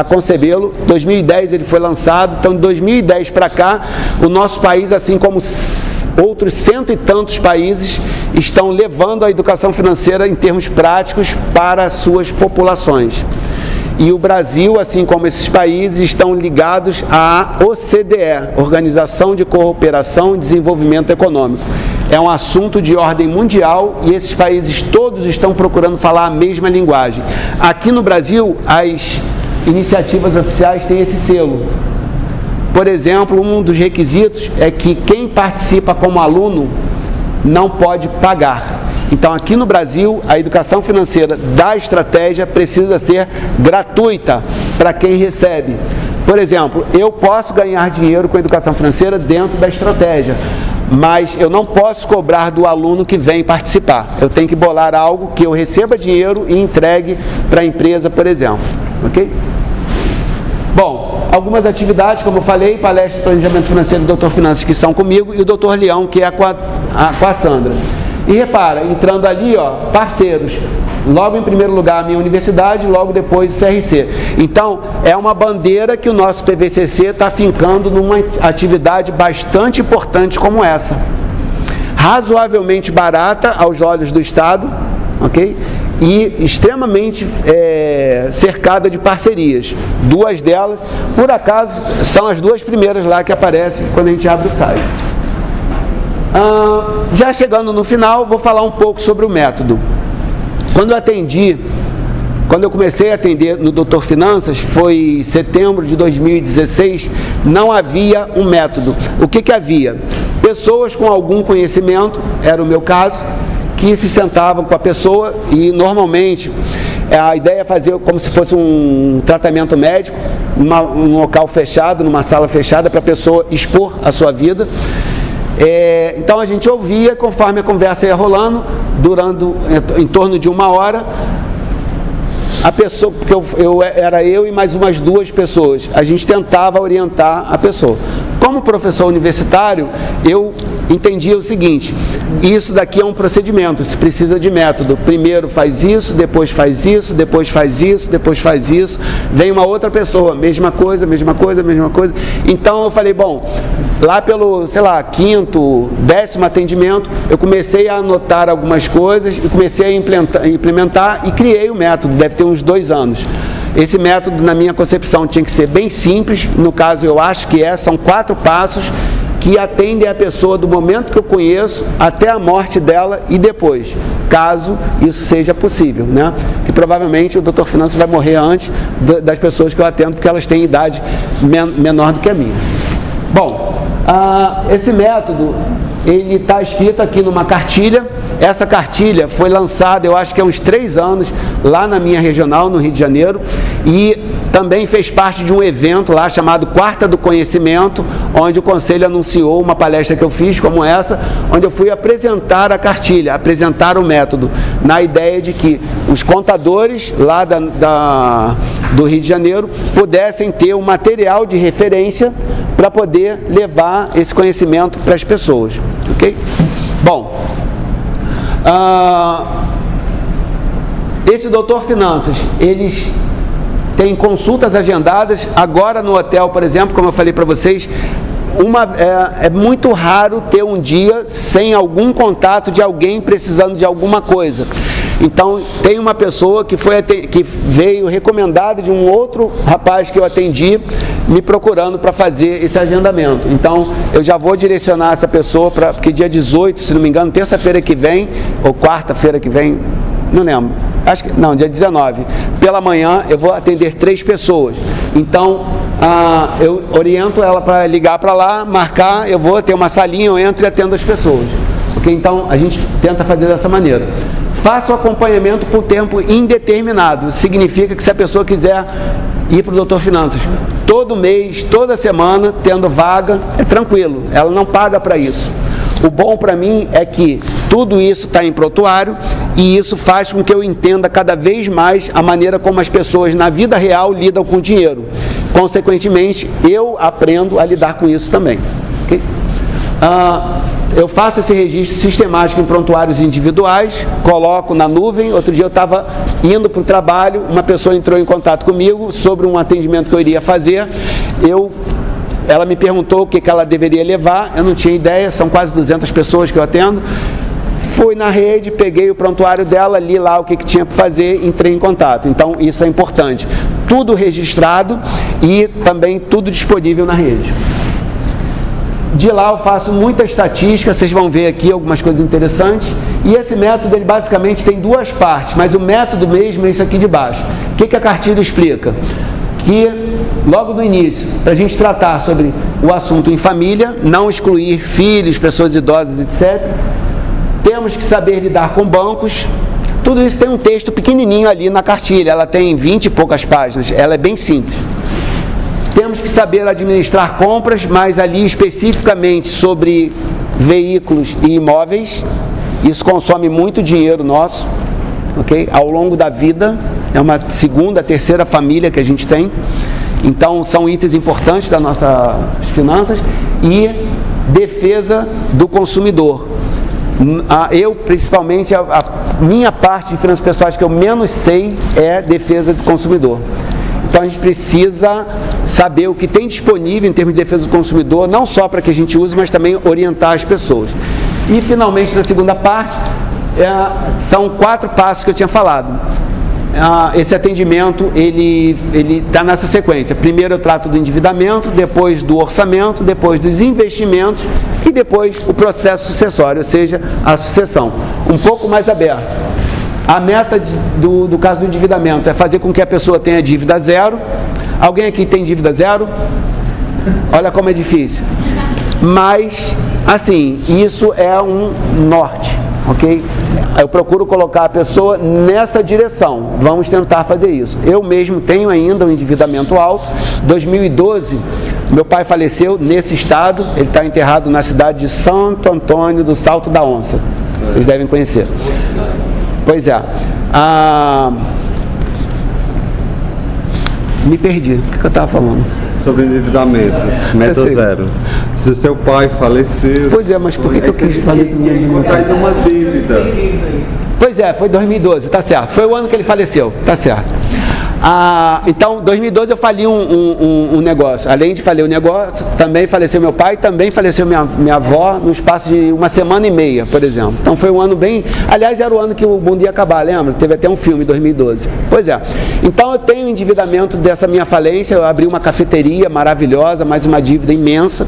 concebê-lo, 2010 ele foi lançado. Então, de 2010 para cá, o nosso país, assim como outros 100 e tantos países, estão levando a educação financeira em termos práticos para as suas populações. E o Brasil, assim como esses países, estão ligados à OCDE, Organização de Cooperação e Desenvolvimento Econômico. é um assunto de ordem mundial e esses países todos estão procurando falar a mesma linguagem. Aqui no Brasil, as iniciativas oficiais têm esse selo. Por exemplo, um dos requisitos é que quem participa como aluno não pode pagar. Então, aqui no Brasil, a educação financeira da estratégia precisa ser gratuita para quem recebe. Por exemplo, eu posso ganhar dinheiro com a educação financeira dentro da estratégia, mas eu não posso cobrar do aluno que vem participar. Eu tenho que bolar algo que eu receba dinheiro e entregue para a empresa, por exemplo. Ok? Bom, algumas atividades, como eu falei, palestra de planejamento financeiro do Dr. Finanças, que são comigo, e o Dr. Leão, que é com a Sandra. E repara, entrando ali, ó, parceiros. Logo em primeiro lugar a minha universidade, logo depois o CRC. Então, é uma bandeira que o nosso PVCC está fincando numa atividade bastante importante como essa. Razoavelmente barata aos olhos do Estado, ok? E extremamente cercada de parcerias. Duas delas, por acaso, são as duas primeiras lá que aparecem quando a gente abre o site. Já chegando no final, vou falar um pouco sobre o método. Quando eu comecei a atender no Dr. Finanças, foi em setembro de 2016, não havia um método. O que havia? Pessoas com algum conhecimento, era o meu caso, que se sentavam com a pessoa e normalmente a ideia é fazer como se fosse um tratamento médico, num local fechado, numa sala fechada, para a pessoa expor a sua vida. Então a gente ouvia, conforme a conversa ia rolando, durando em torno de 1 hora, a pessoa, porque era eu e mais umas 2 pessoas, a gente tentava orientar a pessoa. Como professor universitário, eu entendia o seguinte: isso daqui é um procedimento, isso precisa de método. Primeiro faz isso, depois faz isso, depois faz isso, depois faz isso. Vem uma outra pessoa, mesma coisa, mesma coisa, mesma coisa. Então eu falei, bom, lá pelo, 5º, 10º atendimento, eu comecei a anotar algumas coisas e comecei a implementar e criei o método, deve ter uns 2 anos. Esse método, na minha concepção, tinha que ser bem simples. No caso, eu acho que são 4 passos que atendem a pessoa do momento que eu conheço até a morte dela e depois, caso isso seja possível, né? Que provavelmente o Dr. Finanças vai morrer antes das pessoas que eu atendo, porque elas têm idade menor do que a minha. Bom, esse método, ele está escrito aqui numa cartilha. Essa cartilha foi lançada, eu acho que há uns 3 anos, lá na minha regional, no Rio de Janeiro, e também fez parte de um evento lá chamado Quarta do Conhecimento, onde o Conselho anunciou uma palestra que eu fiz como essa, onde eu fui apresentar a cartilha, apresentar o método, na ideia de que os contadores lá do Rio de Janeiro pudessem ter um material de referência para poder levar esse conhecimento para as pessoas, ok? Bom, esse Dr. Finanças, eles têm consultas agendadas. Agora no hotel, por exemplo, como eu falei para vocês, é muito raro ter um dia sem algum contato de alguém precisando de alguma coisa. Então, tem uma pessoa que veio recomendada de um outro rapaz que eu atendi, me procurando para fazer esse agendamento. Então, eu já vou direcionar essa pessoa porque dia 18, se não me engano, terça-feira que vem, ou quarta-feira que vem, não lembro, acho que não, dia 19, pela manhã eu vou atender 3 pessoas. Então, eu oriento ela para ligar para lá, marcar, eu vou ter uma salinha, eu entro e atendo as pessoas. Ok? Então, a gente tenta fazer dessa maneira. Faça o acompanhamento por tempo indeterminado. Significa que se a pessoa quiser ir para o Dr. Finanças todo mês, toda semana, tendo vaga, é tranquilo, ela não paga para isso. O bom para mim é que tudo isso está em prontuário e isso faz com que eu entenda cada vez mais a maneira como as pessoas na vida real lidam com o dinheiro. Consequentemente, eu aprendo a lidar com isso também. Okay? Eu faço esse registro sistemático em prontuários individuais, coloco na nuvem. Outro dia eu estava indo para o trabalho, uma pessoa entrou em contato comigo sobre um atendimento que eu iria fazer. Ela me perguntou o que ela deveria levar, eu não tinha ideia, são quase 200 pessoas que eu atendo. Fui na rede, peguei o prontuário dela, li lá o que tinha para fazer, entrei em contato. Então, isso é importante. Tudo registrado e também tudo disponível na rede. De lá eu faço muita estatística, vocês vão ver aqui algumas coisas interessantes. E esse método, ele basicamente tem duas partes, mas o método mesmo é isso aqui de baixo. O que a cartilha explica? Que logo no início, para a gente tratar sobre o assunto em família, não excluir filhos, pessoas idosas, etc., temos que saber lidar com bancos. Tudo isso tem um texto pequenininho ali na cartilha, ela tem 20 e poucas páginas, ela é bem simples. Temos que saber administrar compras, mas ali especificamente sobre veículos e imóveis. Isso consome muito dinheiro nosso, ok? Ao longo da vida, é uma segunda, terceira família que a gente tem. Então, são itens importantes das nossas finanças. E defesa do consumidor. Eu, principalmente, a minha parte de finanças pessoais que eu menos sei é defesa do consumidor. Então a gente precisa saber o que tem disponível em termos de defesa do consumidor, não só para que a gente use, mas também orientar as pessoas. E finalmente, na segunda parte, são 4 passos que eu tinha falado. Esse atendimento, ele está nessa sequência. Primeiro eu trato do endividamento, depois do orçamento, depois dos investimentos e depois o processo sucessório, ou seja, a sucessão. Um pouco mais aberto. A meta do caso do endividamento é fazer com que a pessoa tenha dívida zero. Alguém aqui tem dívida zero? Olha como é difícil. Mas, assim, isso é um norte, ok? Eu procuro colocar a pessoa nessa direção. Vamos tentar fazer isso. Eu mesmo tenho ainda um endividamento alto. 2012, meu pai faleceu nesse estado. Ele está enterrado na cidade de Santo Antônio do Salto da Onça. Vocês devem conhecer. Pois é. Me perdi. O que eu estava falando? Sobre endividamento. Meta zero. Se seu pai faleceu... Pois é, mas por que eu quis falar do endividamento? Está indo uma dívida. Pois é, foi 2012, tá certo. Foi o ano que ele faleceu, tá certo. Então, 2012 eu fali um negócio. Além de falir o negócio, também faleceu meu pai, também faleceu minha avó no espaço de 1 semana e meia, por exemplo. Então foi um ano bem... Aliás, era o ano que o mundo ia acabar, lembra? Teve até um filme em 2012. Pois é. Então eu tenho endividamento dessa minha falência. Eu abri uma cafeteria maravilhosa, mais uma dívida imensa.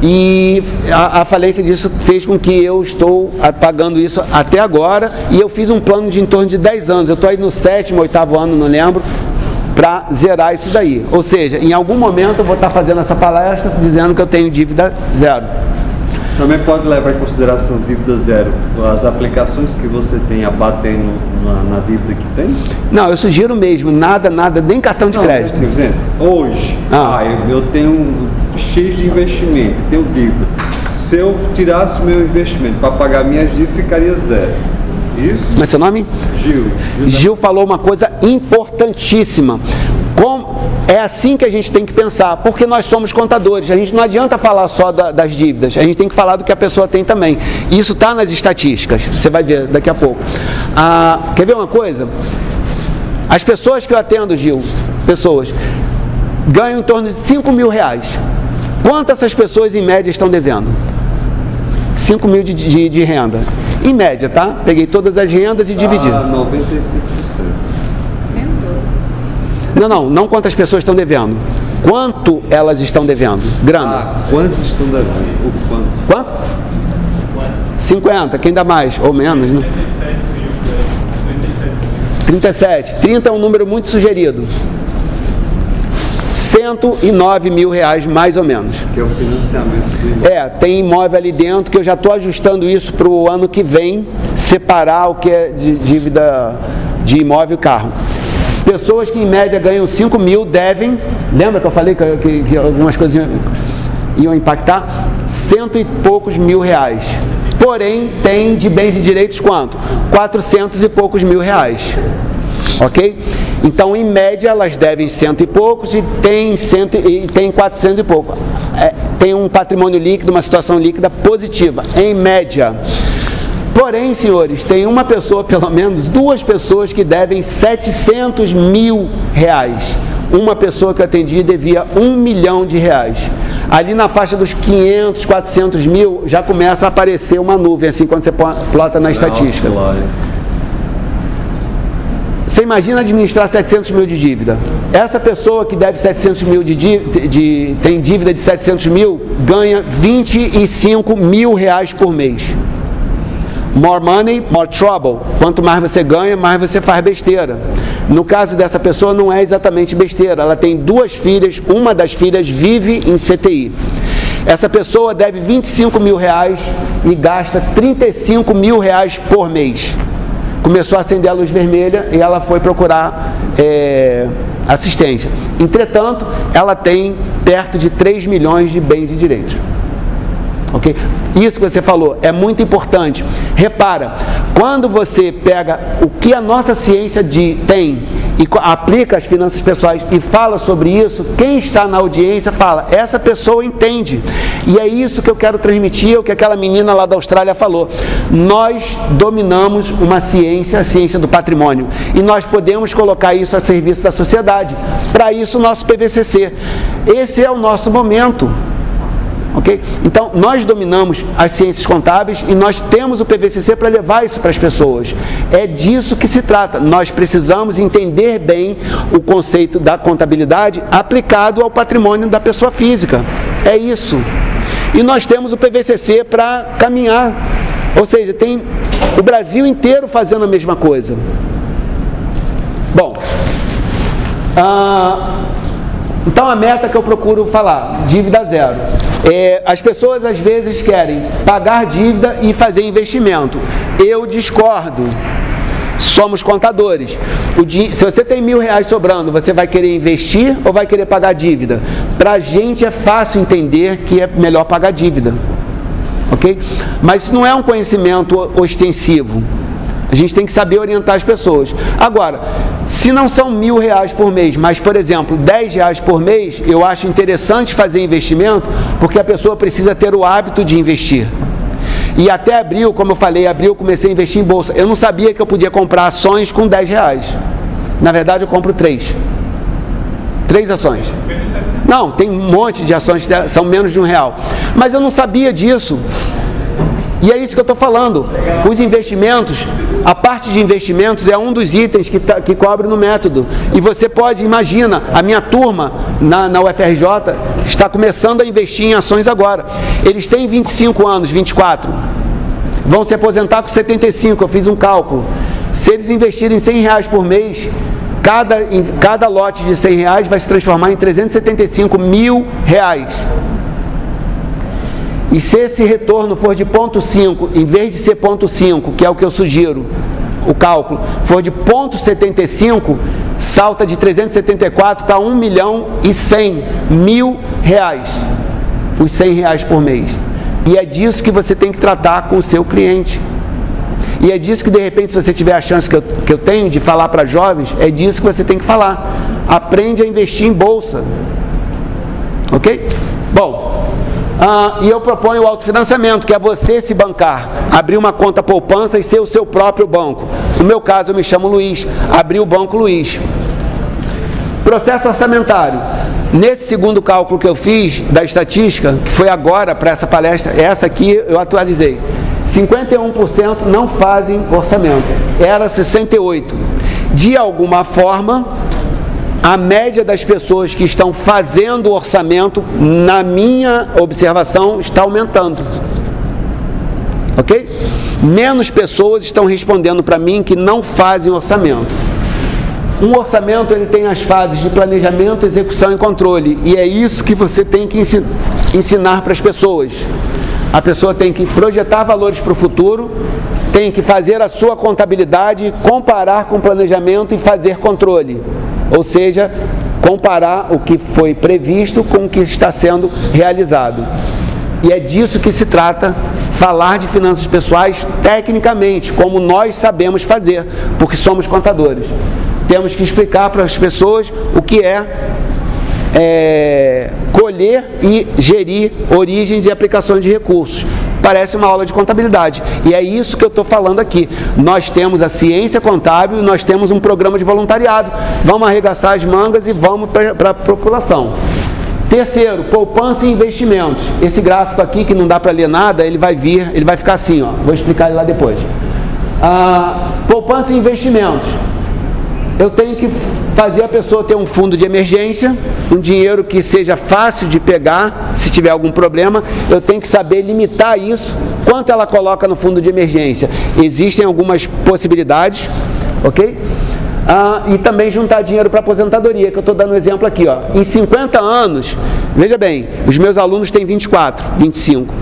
E a falência disso fez com que eu estou pagando isso até agora, e eu fiz um plano de em torno de 10 anos, eu estou aí no 7º, 8º ano, não lembro, para zerar isso daí. Ou seja, em algum momento eu vou estar fazendo essa palestra dizendo que eu tenho dívida zero. Também pode levar em consideração dívida zero, as aplicações que você tem abatendo na dívida que tem? Não, eu sugiro mesmo, nada, nem cartão de crédito. Assim, exemplo, hoje, eu tenho X de investimento, tenho dívida. Se eu tirasse meu investimento para pagar minhas dívidas, ficaria zero. Isso? Mas seu nome? Gil. Gil falou uma coisa importantíssima. É assim que a gente tem que pensar, porque nós somos contadores. A gente não adianta falar só das dívidas, a gente tem que falar do que a pessoa tem também. Isso está nas estatísticas, você vai ver daqui a pouco. Quer ver uma coisa? As pessoas que eu atendo, Gil, ganham em torno de 5 mil reais. Quanto essas pessoas em média estão devendo? 5 mil de renda. Em média, tá? Peguei todas as rendas e dividi. 95%. Não quantas pessoas estão devendo. Quanto elas estão devendo? Grana. Quantos estão devendo? Quanto? 50, quem dá mais? Ou menos, né? 37. 30 é um número muito sugerido. 109 mil reais, mais ou menos. Que é o financiamento do imóvel. Tem imóvel ali dentro que eu já estou ajustando isso para o ano que vem, separar o que é de dívida de imóvel e carro. Pessoas que em média ganham 5 mil devem, lembra que eu falei que algumas coisas iam impactar? 100 e poucos mil reais. Porém, tem de bens e direitos quanto? 400 e poucos mil reais. Ok? Então, em média, elas devem 100 e poucos e tem 400 e pouco. Tem um patrimônio líquido, uma situação líquida positiva, em média. Porém, senhores, tem uma pessoa, pelo menos, 2 pessoas que devem 700 mil reais. Uma pessoa que eu atendi devia 1 milhão de reais. Ali na faixa dos 500, 400 mil, já começa a aparecer uma nuvem, assim, quando você plota na estatística. Você imagina administrar 700 mil de dívida. Essa pessoa que deve 700 mil tem dívida de 700 mil, ganha 25 mil reais por mês. More money, more trouble. Quanto mais você ganha, mais você faz besteira. No caso dessa pessoa, não é exatamente besteira. Ela tem 2 filhas, uma das filhas vive em CTI. Essa pessoa deve 25 mil reais e gasta 35 mil reais por mês. Começou a acender a luz vermelha e ela foi procurar assistência. Entretanto, ela tem perto de 3 milhões de bens e direitos. Okay? Isso que você falou é muito importante. Repara, quando você pega o que a nossa ciência tem e aplica às finanças pessoais e fala sobre isso, quem está na audiência fala, essa pessoa entende. E é isso que eu quero transmitir, o que aquela menina lá da Austrália falou. Nós dominamos uma ciência, a ciência do patrimônio, e nós podemos colocar isso a serviço da sociedade. Para isso, o nosso PVCC. Esse é o nosso momento. Okay? Então, nós dominamos as ciências contábeis e nós temos o PVCC para levar isso para as pessoas. É disso que se trata. Nós precisamos entender bem o conceito da contabilidade aplicado ao patrimônio da pessoa física. É isso. E nós temos o PVCC para caminhar. Ou seja, tem o Brasil inteiro fazendo a mesma coisa. Bom, então a meta que eu procuro falar, dívida zero. As pessoas às vezes querem pagar dívida e fazer investimento. Eu discordo. Somos contadores. Se você tem R$1.000 sobrando, você vai querer investir ou vai querer pagar dívida? Para a gente é fácil entender que é melhor pagar dívida. Ok? Mas isso não é um conhecimento ostensivo. A gente tem que saber orientar as pessoas. Agora, se não são R$1.000 por mês, mas, por exemplo, R$10 por mês, eu acho interessante fazer investimento, porque a pessoa precisa ter o hábito de investir. E até abril, como eu falei, eu comecei a investir em bolsa. Eu não sabia que eu podia comprar ações com R$10. Na verdade, eu compro 3 ações. Não, tem um monte de ações que são menos de R$1. Mas eu não sabia disso. E é isso que eu estou falando. Os investimentos, a parte de investimentos é um dos itens que cobre no método. E você pode, imagina, a minha turma na UFRJ está começando a investir em ações agora. Eles têm 25 anos, 24. Vão se aposentar com 75, eu fiz um cálculo. Se eles investirem R$100 por mês, cada lote de R$100 vai se transformar em R$375 mil. E se esse retorno for de 0,5, em vez de ser 0,5, que é o que eu sugiro, o cálculo, for de 0,75, salta de 374 para R$1.100.000, os R$100 por mês. E é disso que você tem que tratar com o seu cliente. E é disso que, de repente, se você tiver a chance que eu tenho de falar para jovens, é disso que você tem que falar. Aprende a investir em bolsa. Ok? Bom... e eu proponho o autofinanciamento, que é você se bancar, abrir uma conta poupança e ser o seu próprio banco. No meu caso, eu me chamo Luiz, abri o Banco Luiz. Processo orçamentário. Nesse segundo cálculo que eu fiz da estatística, que foi agora para essa palestra, essa aqui eu atualizei. 51% não fazem orçamento, era 68%. De alguma forma... a média das pessoas que estão fazendo o orçamento, na minha observação, está aumentando. Ok? Menos pessoas estão respondendo para mim que não fazem orçamento. Um orçamento, ele tem as fases de planejamento, execução e controle. E é isso que você tem que ensinar para as pessoas. A pessoa tem que projetar valores para o futuro, tem que fazer a sua contabilidade, comparar com o planejamento e fazer controle. Ou seja, comparar o que foi previsto com o que está sendo realizado. E é disso que se trata, falar de finanças pessoais tecnicamente, como nós sabemos fazer, porque somos contadores. Temos que explicar para as pessoas o que é colher e gerir origens e aplicações de recursos. Parece uma aula de contabilidade. E é isso que eu estou falando aqui. Nós temos a ciência contábil e nós temos um programa de voluntariado. Vamos arregaçar as mangas e vamos para a população. Terceiro, poupança e investimentos. Esse gráfico aqui, que não dá para ler nada, ele vai ficar assim, ó. Vou explicar ele lá depois. Poupança e investimentos. eu tenho que fazer a pessoa ter um fundo de emergência, um dinheiro que seja fácil de pegar, se tiver algum problema, eu tenho que saber limitar isso, quanto ela coloca no fundo de emergência. Existem algumas possibilidades, ok? E também juntar dinheiro para aposentadoria, que eu estou dando um exemplo aqui, ó. Em 50 anos, veja bem, os meus alunos têm 24, 25,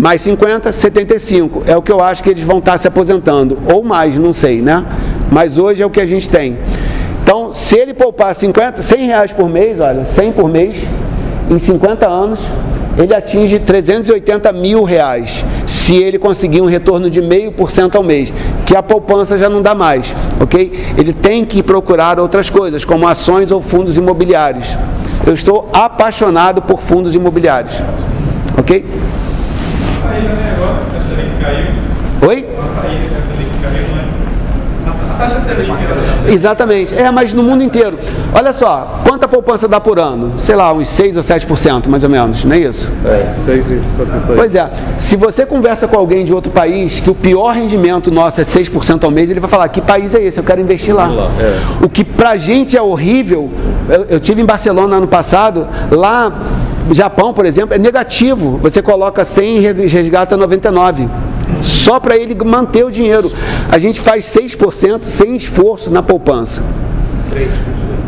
mais 50, 75, é o que eu acho que eles vão estar se aposentando, ou mais, não sei, né? Mas hoje é o que a gente tem. Então, se ele poupar 100 reais por mês, olha, 100 por mês, em 50 anos, ele atinge 380 mil reais, se ele conseguir um retorno de 0,5% ao mês, que a poupança já não dá mais, ok? Ele tem que procurar outras coisas, como ações ou fundos imobiliários. Eu estou apaixonado por fundos imobiliários, ok? Oi? Exatamente, mas no mundo inteiro. Olha só, quanta poupança dá por ano? Sei lá, uns 6 ou 7%, mais ou menos, não é isso? 6%. Pois é, se você conversa com alguém de outro país, que o pior rendimento nosso é 6% ao mês, ele vai falar, que país é esse? Eu quero investir lá. O que pra gente é horrível, eu tive em Barcelona ano passado, lá, Japão, por exemplo, é negativo. Você coloca 100 e resgata 99. Só para ele manter o dinheiro. A gente faz 6% sem esforço na poupança.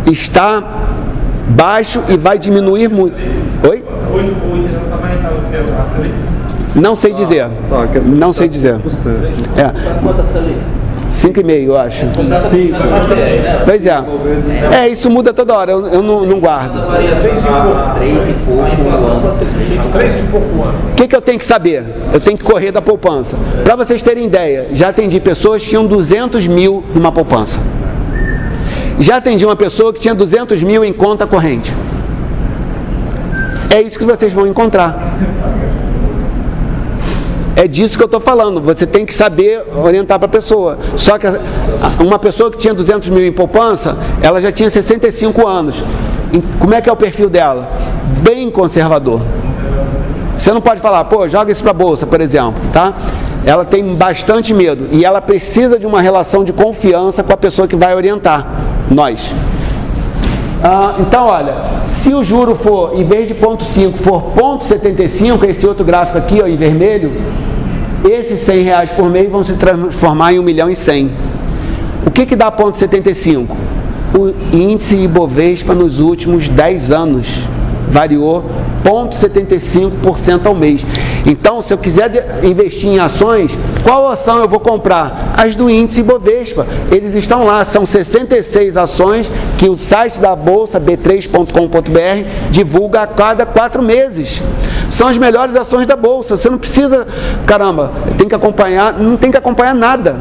Está baixo e vai diminuir muito. Oi? Hoje já não está mais rentável do que a Selic? Não sei dizer. Não sei dizer. Quanto a Selic? 5,5, eu acho. Sim. Pois é. Isso muda toda hora, eu não guardo. 3 e pouco. A inflação pode ser 3 e pouco ano. O que eu tenho que saber? Eu tenho que correr da poupança. Para vocês terem ideia, já atendi pessoas que tinham 200 mil numa poupança. Já atendi uma pessoa que tinha 200 mil em conta corrente. É isso que vocês vão encontrar. É disso que eu estou falando, você tem que saber orientar para a pessoa. Só que uma pessoa que tinha 200 mil em poupança, ela já tinha 65 anos. Como é que é o perfil dela? Bem conservador. Você não pode falar, joga isso para a bolsa, por exemplo, tá? Ela tem bastante medo e ela precisa de uma relação de confiança com a pessoa que vai orientar, nós. Então, olha, se o juro for, em vez de 0,5, for 0,75, esse outro gráfico aqui, ó, em vermelho, esses 100 reais por mês vão se transformar em 1.100.000. O que dá 0,75? O índice Ibovespa nos últimos 10 anos variou 0,75% ao mês. Então, se eu quiser investir em ações, qual ação eu vou comprar? As do índice Ibovespa. Eles estão lá, são 66 ações que o site da Bolsa, b3.com.br, divulga a cada 4 meses. São as melhores ações da Bolsa. Você não precisa, tem que acompanhar, não tem que acompanhar nada.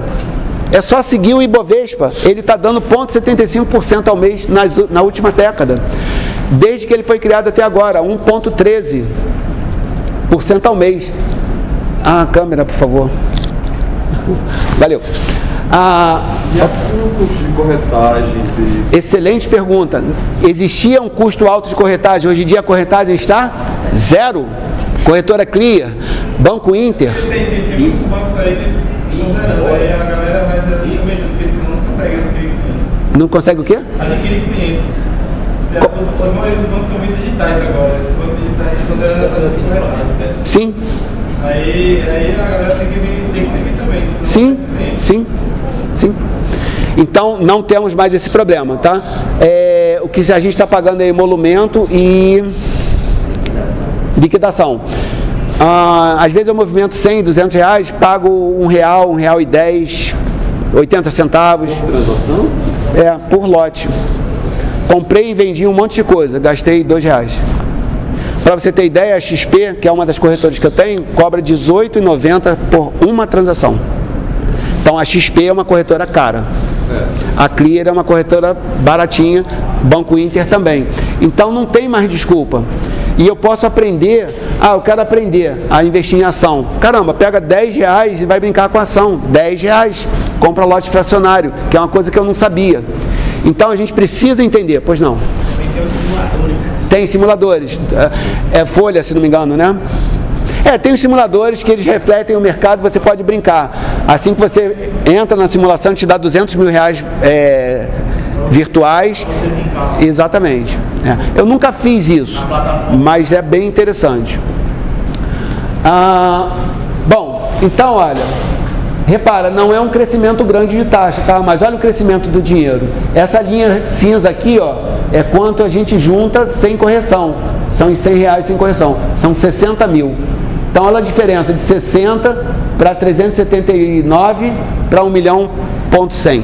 É só seguir o Ibovespa. Ele está dando 0,75% ao mês na última década. Desde que ele foi criado até agora, 1,13% ao mês. A câmera, por favor. Valeu. E a custos de corretagem? Excelente pergunta. Existia um custo alto de corretagem. Hoje em dia a corretagem está 0. Corretora Clear, Banco Inter. Tem muitos bancos aí que estão zerando. Aí a galera vai zerando também, porque senão não consegue adquirir clientes. Não consegue o quê? Adquirir clientes. Os maiores bancos estão vindo digitais agora. Esses bancos digitais estão zerando a taxa de corretagem. Sim. Aí a galera tem que seguir também. Sim. Então, não temos mais esse problema, tá? O que a gente está pagando é emolumento e liquidação. Às vezes eu movimento 100, 200 reais, pago R$1, R$1,10, 80 centavos. Transação? Por lote. Comprei e vendi um monte de coisa, gastei R$2. Para você ter ideia, a XP, que é uma das corretoras que eu tenho, cobra R$18,90 por uma transação. Então a XP é uma corretora cara. A Clear é uma corretora baratinha, Banco Inter também. Então não tem mais desculpa. E eu posso aprender, eu quero aprender a investir em ação. Caramba, pega R$10 e vai brincar com a ação. R$10, compra lote fracionário, que é uma coisa que eu não sabia. Então a gente precisa entender, pois não? Tem simuladores. Folha, se não me engano, né? Tem os simuladores que eles refletem o mercado, você pode brincar. Assim que você entra na simulação, te dá R$200 mil virtuais. Exatamente. Eu nunca fiz isso, mas é bem interessante. Bom, então olha, repara, não é um crescimento grande de taxa, tá? Mas olha o crescimento do dinheiro. Essa linha cinza aqui, ó, é quanto a gente junta sem correção. São os R$100 sem correção. São 60 mil. Então olha a diferença de 60 para 379 para 1.100.000.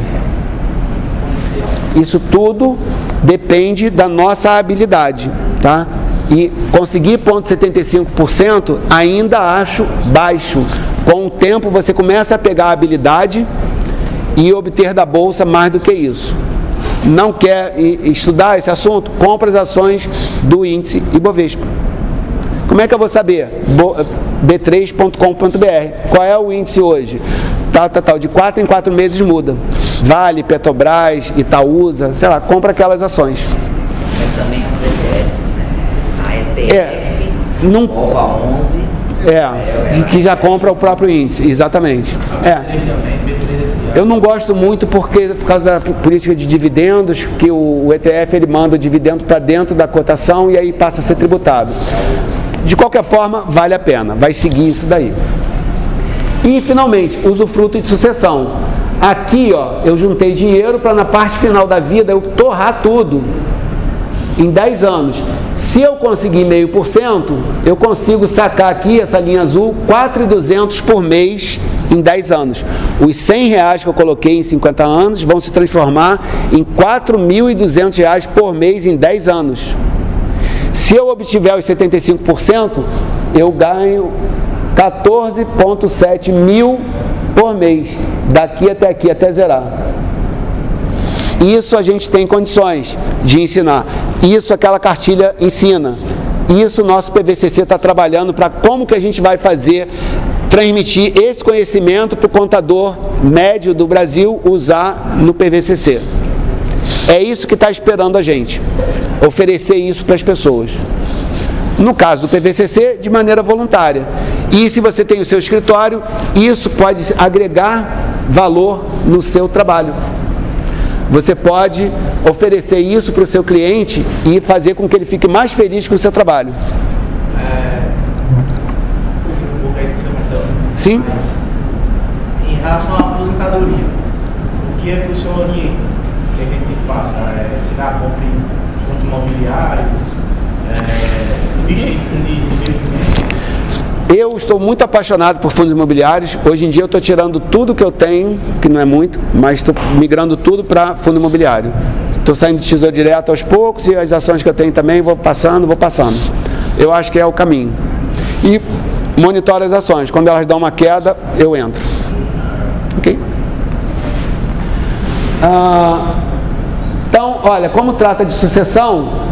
Isso tudo depende da nossa habilidade, tá? E conseguir 0,75% ainda acho baixo. Com o tempo você começa a pegar a habilidade e obter da bolsa mais do que isso. Não quer estudar esse assunto? Compra as ações do índice Ibovespa. Como é que eu vou saber? b3.com.br. Qual é o índice hoje? Tal, de 4 em 4 meses muda. Vale, Petrobras, Itaúsa, sei lá, compra aquelas ações. É também as ETFs, né? A ETF, OVA 11. Que já compra o próprio índice, exatamente. Eu não gosto muito por causa da política de dividendos, que o ETF ele manda o dividendo para dentro da cotação e aí passa a ser tributado. De qualquer forma, vale a pena, vai seguir isso daí. E, finalmente, usufruto de sucessão. Aqui, ó, eu juntei dinheiro para na parte final da vida eu torrar tudo em 10 anos. Se eu conseguir 0,5%, eu consigo sacar aqui, essa linha azul, 4.200 por mês em 10 anos. Os R$100 que eu coloquei em 50 anos vão se transformar em R$4.200 por mês em 10 anos. Se eu obtiver os 75%, eu ganho 14,7 mil por mês, daqui até aqui, até zerar. Isso a gente tem condições de ensinar. Isso aquela cartilha ensina. Isso o nosso PVCC está trabalhando para como que a gente vai fazer, transmitir esse conhecimento para o contador médio do Brasil usar no PVCC. É isso que está esperando a gente, oferecer isso para as pessoas. No caso do PVCC, de maneira voluntária. E se você tem o seu escritório, isso pode agregar valor no seu trabalho. Você pode oferecer isso para o seu cliente e fazer com que ele fique mais feliz com o seu trabalho. Sim? Mas, em relação à aposentadoria, o que é que o senhor orienta? O que é que a gente faça? Se dá compra em fundos imobiliários? Eu estou muito apaixonado por fundos imobiliários. Hoje em dia eu estou tirando tudo que eu tenho, que não é muito, mas estou migrando tudo para fundo imobiliário. Estou saindo de tesouro direto aos poucos e as ações que eu tenho também vou passando. Eu acho que é o caminho. E monitoro as ações. Quando elas dão uma queda, eu entro. Ok? Então, olha, como trata de sucessão,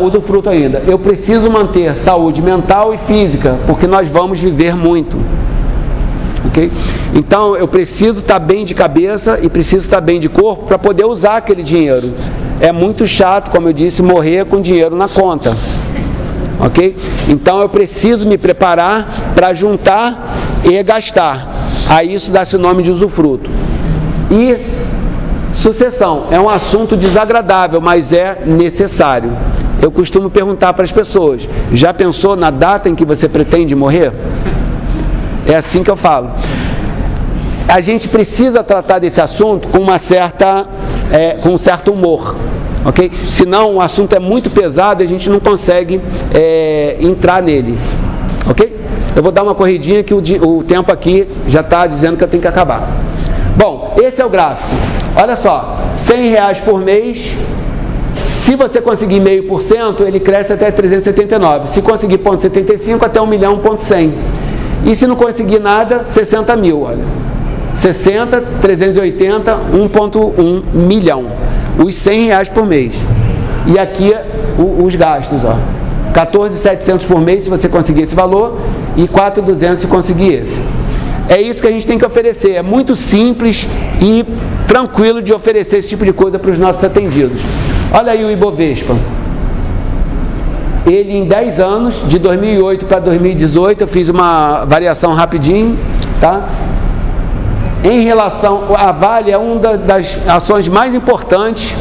usufruto ainda, eu preciso manter saúde mental e física, porque nós vamos viver muito. Ok? Então, eu preciso estar bem de cabeça e preciso estar bem de corpo para poder usar aquele dinheiro. É muito chato, como eu disse, morrer com dinheiro na conta. Ok? Então, eu preciso me preparar para juntar e gastar. A isso dá-se o nome de usufruto. E sucessão é um assunto desagradável, mas é necessário. Eu costumo perguntar para as pessoas: já pensou na data em que você pretende morrer? É assim que eu falo. A gente precisa tratar desse assunto com com um certo humor, ok? Senão o assunto é muito pesado e a gente não consegue entrar nele, ok? Eu vou dar uma corridinha que o tempo aqui já está dizendo que eu tenho que acabar. Bom, esse é o gráfico. Olha só, R$100 por mês. Se você conseguir 0,5%, ele cresce até 379. Se conseguir 0,75, até 1.100.000. E se não conseguir nada, 60 mil, olha. 60, 380, 1,1 milhão. Os R$100 por mês. E aqui os gastos, ó. 14.700 por mês se você conseguir esse valor e 4.200 se conseguir esse. É isso que a gente tem que oferecer. É muito simples e tranquilo de oferecer esse tipo de coisa para os nossos atendidos. Olha aí o Ibovespa. Ele em 10 anos, de 2008 para 2018, eu fiz uma variação rapidinho, tá? Em relação, a Vale é uma das ações mais importantes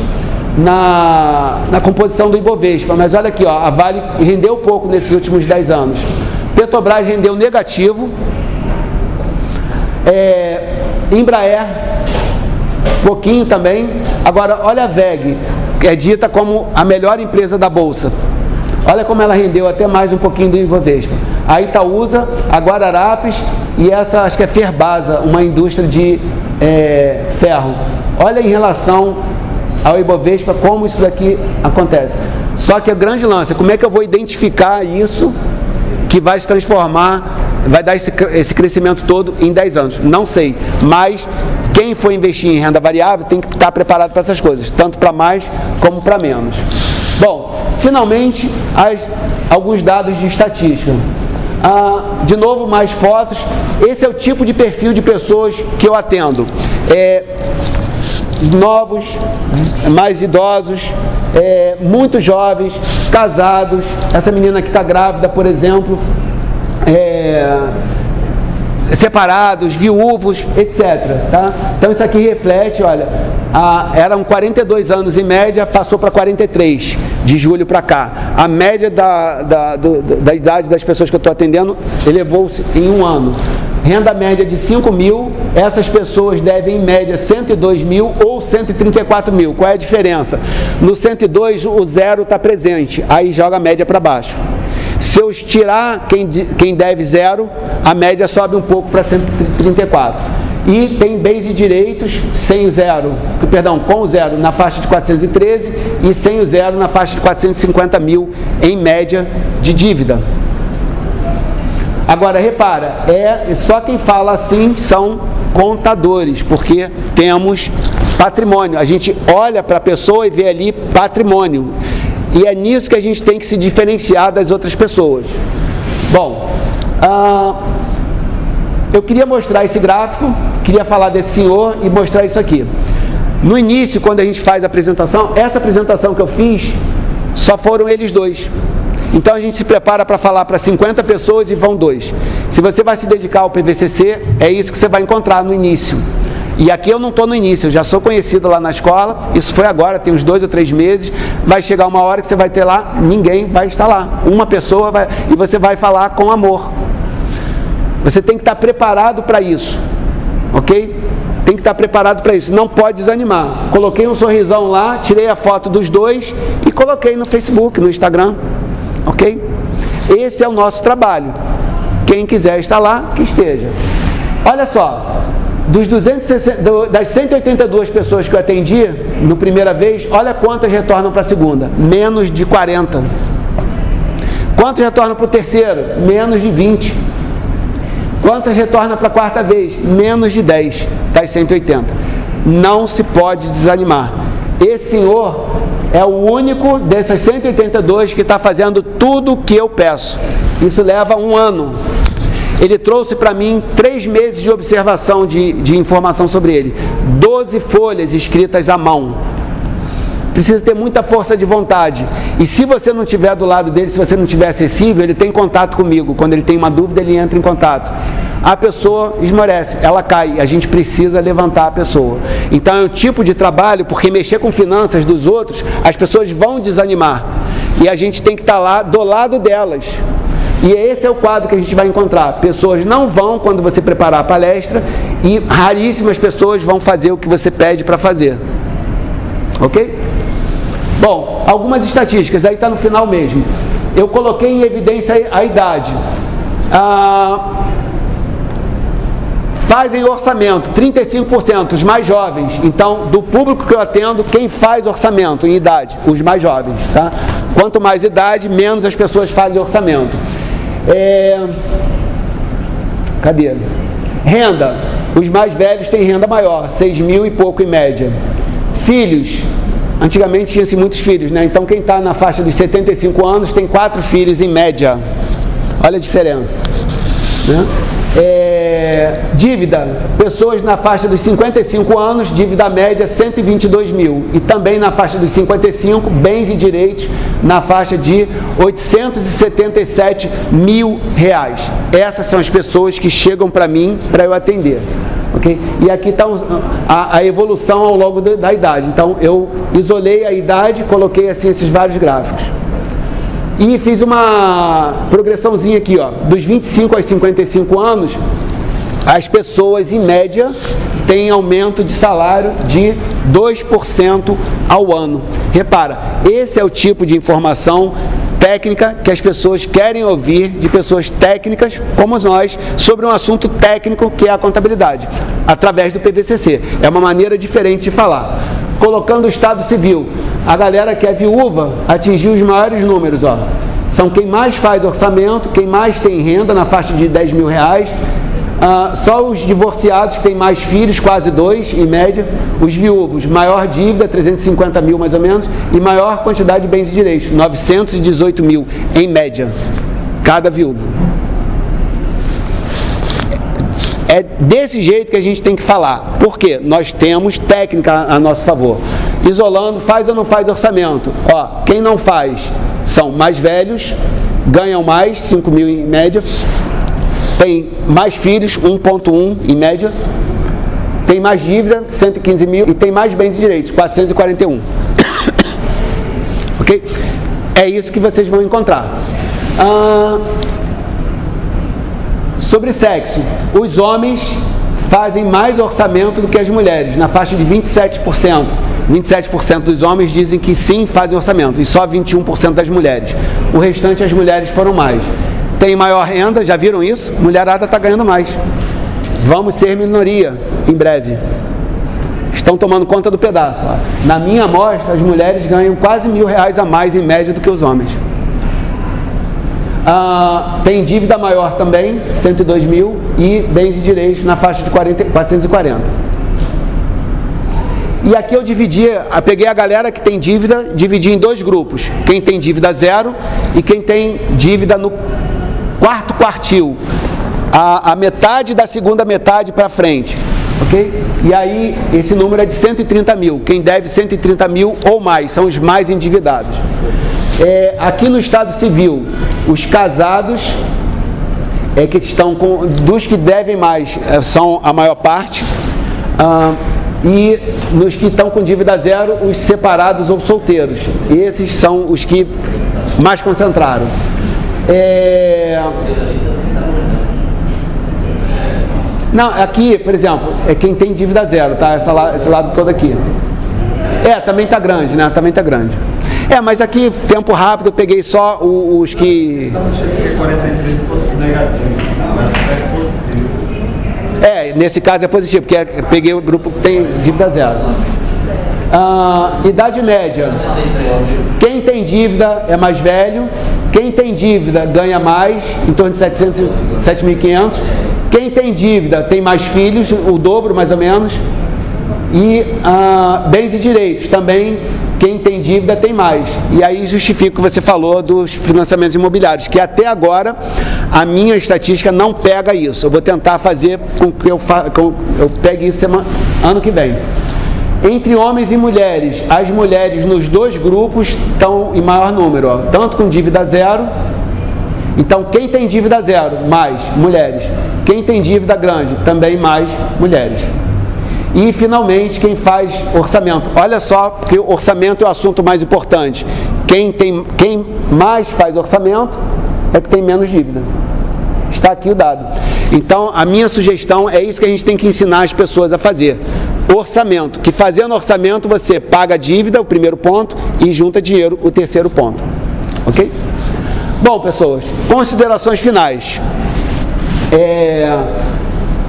na composição do Ibovespa, mas olha aqui, ó, a Vale rendeu pouco nesses últimos 10 anos. Petrobras rendeu negativo, Embraer, pouquinho também. Agora, olha a VEG, que é dita como a melhor empresa da Bolsa. Olha como ela rendeu até mais um pouquinho do Ibovespa. A Itaúsa, a Guararapes e essa, acho que é Ferbasa, uma indústria de ferro. Olha em relação ao Ibovespa como isso daqui acontece. Só que o grande lance é como é que eu vou identificar isso que vai se transformar, vai dar esse crescimento todo em 10 anos. Não sei, mas quem for investir em renda variável tem que estar preparado para essas coisas, tanto para mais como para menos. Bom, finalmente, alguns dados de estatística. De novo, mais fotos. Esse é o tipo de perfil de pessoas que eu atendo. Novos, mais idosos, muito jovens, casados. Essa menina que está grávida, por exemplo, separados, viúvos, etc. Tá? Então isso aqui reflete, olha, eram 42 anos em média, passou para 43 de julho para cá. A média da idade das pessoas que eu estou atendendo elevou-se em um ano. Renda média de 5 mil, essas pessoas devem em média 102 mil ou 134 mil. Qual é a diferença? No 102 o zero está presente, aí joga a média para baixo. Se eu tirar quem deve zero, a média sobe um pouco para 134. E tem bens e direitos com o zero na faixa de 413 e sem o zero na faixa de 450 mil em média de dívida. Agora, repara, só quem fala assim são contadores, porque temos patrimônio. A gente olha para a pessoa e vê ali patrimônio. E é nisso que a gente tem que se diferenciar das outras pessoas. Bom, eu queria mostrar esse gráfico, queria falar desse senhor e mostrar isso aqui. No início, quando a gente faz a apresentação, essa apresentação que eu fiz, só foram eles dois. Então a gente se prepara para falar para 50 pessoas e vão 2. Se você vai se dedicar ao PVCC, é isso que você vai encontrar no início. E aqui eu não estou no início, eu já sou conhecido lá na escola, isso foi agora, tem uns 2 ou 3 meses, vai chegar uma hora que você vai ter lá, ninguém vai estar lá. Uma pessoa e você vai falar com amor. Você tem que estar preparado para isso, ok? Tem que estar preparado para isso, não pode desanimar. Coloquei um sorrisão lá, tirei a foto dos 2 e coloquei no Facebook, no Instagram. Ok? Esse é o nosso trabalho. Quem quiser estar lá, que esteja. Olha só, das 182 pessoas que eu atendi na primeira vez, olha quantas retornam para a segunda. Menos de 40. Quantas retornam para o terceiro? Menos de 20. Quantas retornam para a quarta vez? Menos de 10 das 180. Não se pode desanimar. Esse senhor é o único dessas 182 que está fazendo tudo o que eu peço. Isso leva um ano. Ele trouxe para mim 3 meses de observação de informação sobre ele. 12 folhas escritas à mão. Precisa ter muita força de vontade. E se você não estiver do lado dele, se você não estiver acessível, ele tem contato comigo. Quando ele tem uma dúvida, ele entra em contato. A pessoa esmorece, ela cai, a gente precisa levantar a pessoa. Então é o tipo de trabalho, porque mexer com finanças dos outros, as pessoas vão desanimar. E a gente tem que estar lá do lado delas. E esse é o quadro que a gente vai encontrar. Pessoas não vão quando você preparar a palestra e raríssimas pessoas vão fazer o que você pede para fazer. Ok? Bom, algumas estatísticas, aí está no final mesmo. Eu coloquei em evidência a idade. Fazem orçamento, 35%, os mais jovens. Então, do público que eu atendo, quem faz orçamento em idade? Os mais jovens, tá? Quanto mais idade, menos as pessoas fazem orçamento. Cadê? Renda. Os mais velhos têm renda maior, 6 mil e pouco em média. Filhos. Antigamente tinha-se muitos filhos, né? Então, quem está na faixa dos 75 anos tem 4 filhos em média. Olha a diferença, né? Dívida, pessoas na faixa dos 55 anos, dívida média 122 mil. E também na faixa dos 55, bens e direitos na faixa de 877 mil reais. Essas são as pessoas que chegam para mim para eu atender. Okay? E aqui está a evolução ao longo da idade. Então, eu isolei a idade, coloquei assim esses vários gráficos. E fiz uma progressãozinha aqui, ó, dos 25 aos 55 anos, as pessoas, em média, têm aumento de salário de 2% ao ano. Repara, esse é o tipo de informação técnica que as pessoas querem ouvir de pessoas técnicas como nós sobre um assunto técnico que é a contabilidade, através do PVCC. É uma maneira diferente de falar. Colocando o Estado Civil, a galera que é viúva atingiu os maiores números, ó. São quem mais faz orçamento, quem mais tem renda na faixa de 10 mil reais. Só os divorciados que têm mais filhos, quase 2 em média. Os viúvos, maior dívida, 350 mil mais ou menos, e maior quantidade de bens e direitos, 918 mil em média, cada viúvo. É desse jeito que a gente tem que falar. Por quê? Nós temos técnica a nosso favor. Isolando, faz ou não faz orçamento? Ó, quem não faz são mais velhos, ganham mais, 5 mil em média, tem mais filhos, 1,1 em média, tem mais dívida, 115 mil, e tem mais bens e direitos, 441. Ok? É isso que vocês vão encontrar. Sobre sexo, os homens fazem mais orçamento do que as mulheres, na faixa de 27%. 27% dos homens dizem que sim, fazem orçamento, e só 21% das mulheres. O restante, as mulheres foram mais. Tem maior renda, já viram isso? Mulherada está ganhando mais. Vamos ser minoria em breve. Estão tomando conta do pedaço. Na minha amostra, as mulheres ganham quase R$1.000 a mais em média do que os homens. Tem dívida maior também, 102 mil, e bens e direitos na faixa de 440. E aqui eu peguei a galera que tem dívida, dividi em dois grupos. Quem tem dívida zero e quem tem dívida no quarto quartil, a metade da segunda metade para frente, ok? E aí esse número é de 130 mil, quem deve 130 mil ou mais, são os mais endividados. Aqui no Estado Civil, os casados que estão dos que devem mais, são a maior parte, e nos que estão com dívida zero, os separados ou solteiros. Esses são os que mais concentraram. Não, aqui, por exemplo, é quem tem dívida zero, tá? Esse lado todo aqui. Também tá grande, né? Também tá grande. Mas aqui, tempo rápido, eu peguei só os que... Então, cheguei a 43 fosse negativo, mas é positivo. Nesse caso é positivo, porque eu peguei o grupo que tem dívida zero. Idade média. Quem tem dívida é mais velho. Quem tem dívida ganha mais, em torno de 7.500. Quem tem dívida tem mais filhos, o dobro mais ou menos. E bens e direitos também, quem tem dívida tem mais. E aí justifica o que você falou dos financiamentos imobiliários, que até agora a minha estatística não pega isso. Eu vou tentar fazer com que eu pegue isso ano que vem. Entre homens e mulheres, as mulheres nos dois grupos estão em maior número, ó, tanto com dívida zero. Então, quem tem dívida zero, mais mulheres. Quem tem dívida grande, também mais mulheres. E, finalmente, quem faz orçamento. Olha só, porque o orçamento é o assunto mais importante. Quem mais faz orçamento é que tem menos dívida. Está aqui o dado. Então, a minha sugestão é isso que a gente tem que ensinar as pessoas a fazer. Orçamento. Que fazendo orçamento, você paga a dívida, o primeiro ponto, e junta dinheiro, o terceiro ponto. Ok? Bom, pessoas, considerações finais.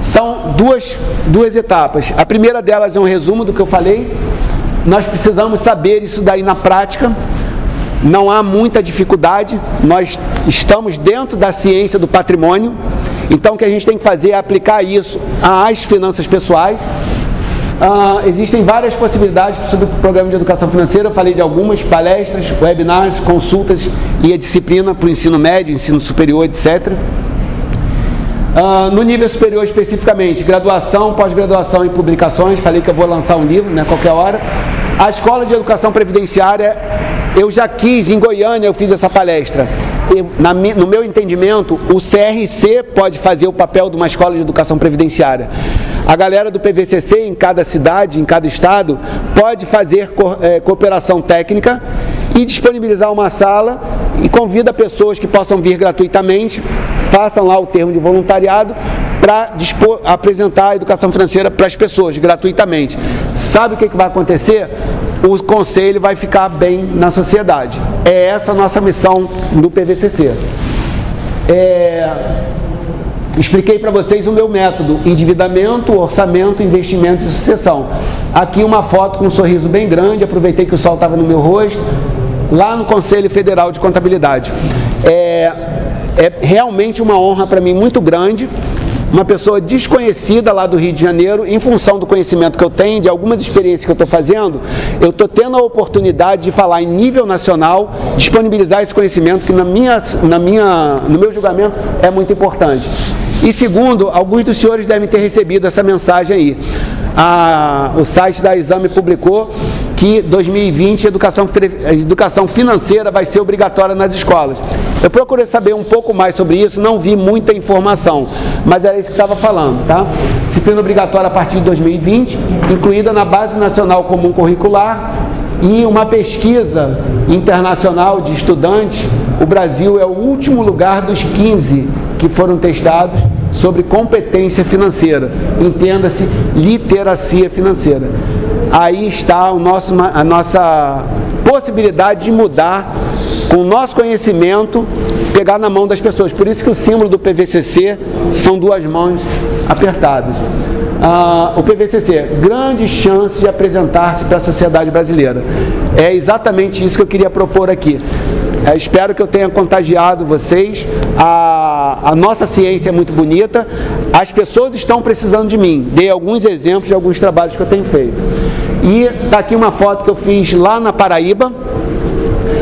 São duas etapas. A primeira delas é um resumo do que eu falei. Nós precisamos saber isso daí na prática. Não há muita dificuldade. Nós estamos dentro da ciência do patrimônio. Então, o que a gente tem que fazer é aplicar isso às finanças pessoais. Existem várias possibilidades sobre o programa de educação financeira. Eu falei de algumas palestras, webinars, consultas e a disciplina para o ensino médio, ensino superior, etc. No nível superior especificamente, graduação, pós-graduação e publicações. Falei que eu vou lançar um livro, né, qualquer hora. A Escola de Educação Previdenciária, eu já quis, em Goiânia eu fiz essa palestra. No meu entendimento, o CRC pode fazer o papel de uma escola de educação previdenciária. A galera do PVCC em cada cidade, em cada estado, pode fazer cooperação técnica e disponibilizar uma sala e convida pessoas que possam vir gratuitamente, façam lá o termo de voluntariado para apresentar a educação financeira para as pessoas gratuitamente. Sabe o que vai acontecer? O conselho vai ficar bem na sociedade. É essa a nossa missão do PVCC. Expliquei para vocês o meu método: endividamento, orçamento, investimento e sucessão. Aqui uma foto com um sorriso bem grande, aproveitei que o sol estava no meu rosto, lá no Conselho Federal de Contabilidade. É realmente uma honra para mim muito grande. Uma pessoa desconhecida lá do Rio de Janeiro, em função do conhecimento que eu tenho, de algumas experiências que eu estou fazendo, eu estou tendo a oportunidade de falar em nível nacional, disponibilizar esse conhecimento que no meu julgamento é muito importante. E segundo, alguns dos senhores devem ter recebido essa mensagem aí. O site da Exame publicou que 2020 a educação financeira vai ser obrigatória nas escolas. Eu procurei saber um pouco mais sobre isso, não vi muita informação, mas era isso que estava falando, tá? Disciplina obrigatória a partir de 2020, incluída na Base Nacional Comum Curricular, e uma pesquisa internacional de estudantes. O Brasil é o último lugar dos 15 que foram testados sobre competência financeira, entenda-se, literacia financeira. Aí está a nossa possibilidade de mudar, com o nosso conhecimento, pegar na mão das pessoas. Por isso que o símbolo do PVCC são duas mãos apertadas. O PVCC, grande chance de apresentar-se para a sociedade brasileira. É exatamente isso que eu queria propor aqui. Espero que eu tenha contagiado vocês. A nossa ciência é muito bonita, as pessoas estão precisando de mim. Dei alguns exemplos de alguns trabalhos que eu tenho feito. E está aqui uma foto que eu fiz lá na Paraíba,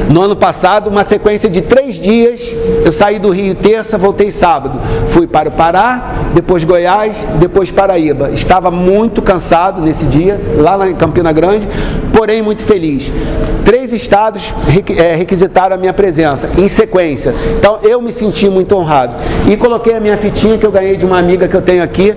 no ano passado, uma sequência de 3 dias. Eu saí do Rio terça, voltei sábado. Fui para o Pará, depois Goiás, depois Paraíba. Estava muito cansado nesse dia, lá em Campina Grande, porém muito feliz. 3 estados requisitaram a minha presença, em sequência. Então eu me senti muito honrado. E coloquei a minha fitinha que eu ganhei de uma amiga que eu tenho aqui.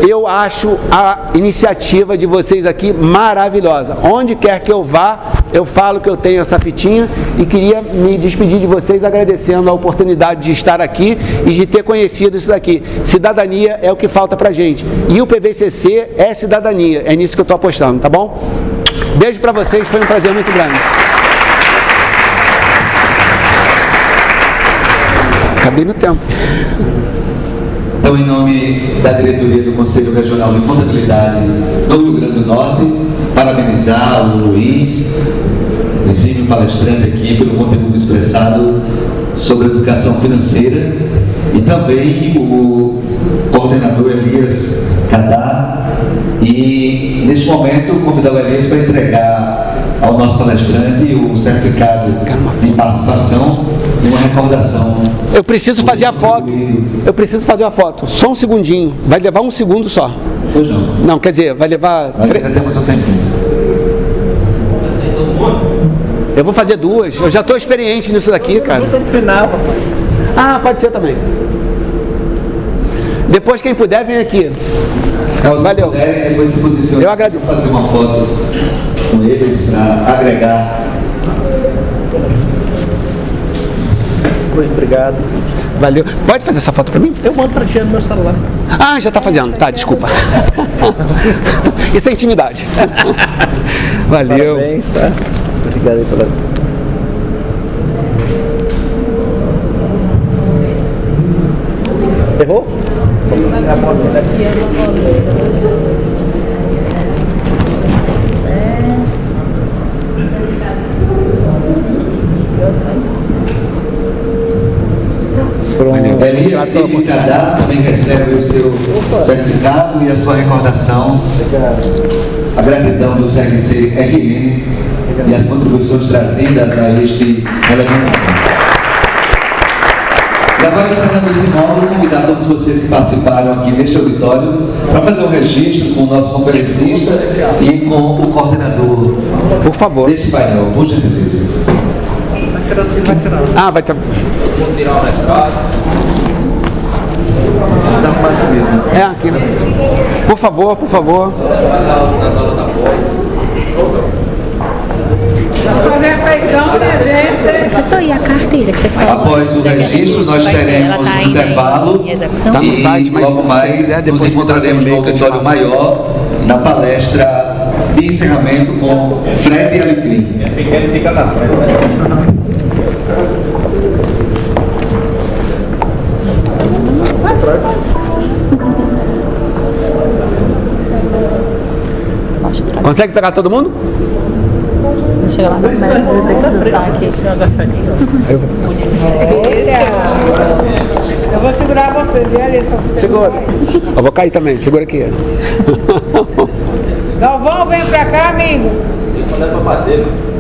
Eu acho a iniciativa de vocês aqui maravilhosa. Onde quer que eu vá, eu falo que eu tenho essa fitinha, e queria me despedir de vocês agradecendo a oportunidade de estar aqui e de ter conhecido isso daqui. Cidadania é o que falta pra gente. E o PVCC é cidadania. É nisso que eu estou apostando, tá bom? Beijo pra vocês, foi um prazer muito grande. Acabei no tempo. Então, em nome da diretoria do Conselho Regional de Contabilidade do Rio Grande do Norte, parabenizar o Luiz, o exímio palestrante aqui, pelo conteúdo expressado sobre educação financeira, e também o coordenador Elias Cadá. E, neste momento, convidar o Elias para entregar ao nosso palestrante o certificado de participação e uma recordação. Eu preciso fazer a foto. Eu preciso fazer a foto. Só um segundinho. Vai levar 1 segundo só. Pois não. Não, quer dizer, vai levar... Mas já temos um tempinho. Eu vou fazer 2. Eu já estou experiente nisso daqui, cara. No final. Pode ser também. Depois, quem puder, vem aqui. Valeu. Puderem, depois se posicione. Eu agradeço. Fazer uma foto com eles para agregar. Pois, obrigado. Valeu. Pode fazer essa foto para mim? Eu mando para ti no meu celular. Já está fazendo. Tá, desculpa. Isso é intimidade. Valeu. Parabéns, tá? Obrigado aí pela... Errou? Elias e Cadá também recebe o seu certificado e a sua recordação. A gratidão do CRC RN e as contribuições trazidas a este relevante. E agora, encerrando esse módulo, convidar todos vocês que participaram aqui neste auditório para fazer um registro com o nosso conferencista e com o coordenador, por favor, deste painel, por gentileza. Vai tirar. Vai tirar. Vou tirar o retrato. Desarrumado mesmo. É, aqui. Por favor, por favor. Fazer a feição, né, gente? Professor, e a carteira que você falou? Após o registro, nós teremos um intervalo Tá no site, e mas logo se você mais quiser, nos depois encontraremos no auditório maior na palestra de encerramento com Fred Alecrim. Pequeno fica na frente. Consegue pegar todo mundo? Chega lá no médico, tem que ajustar aqui. Eu vou segurar você, viu, Alice? Pra você Segura. não cair. Eu vou cair também, segura aqui. Galvão, vem pra cá, amigo. Tem que mandar pra bater, mano.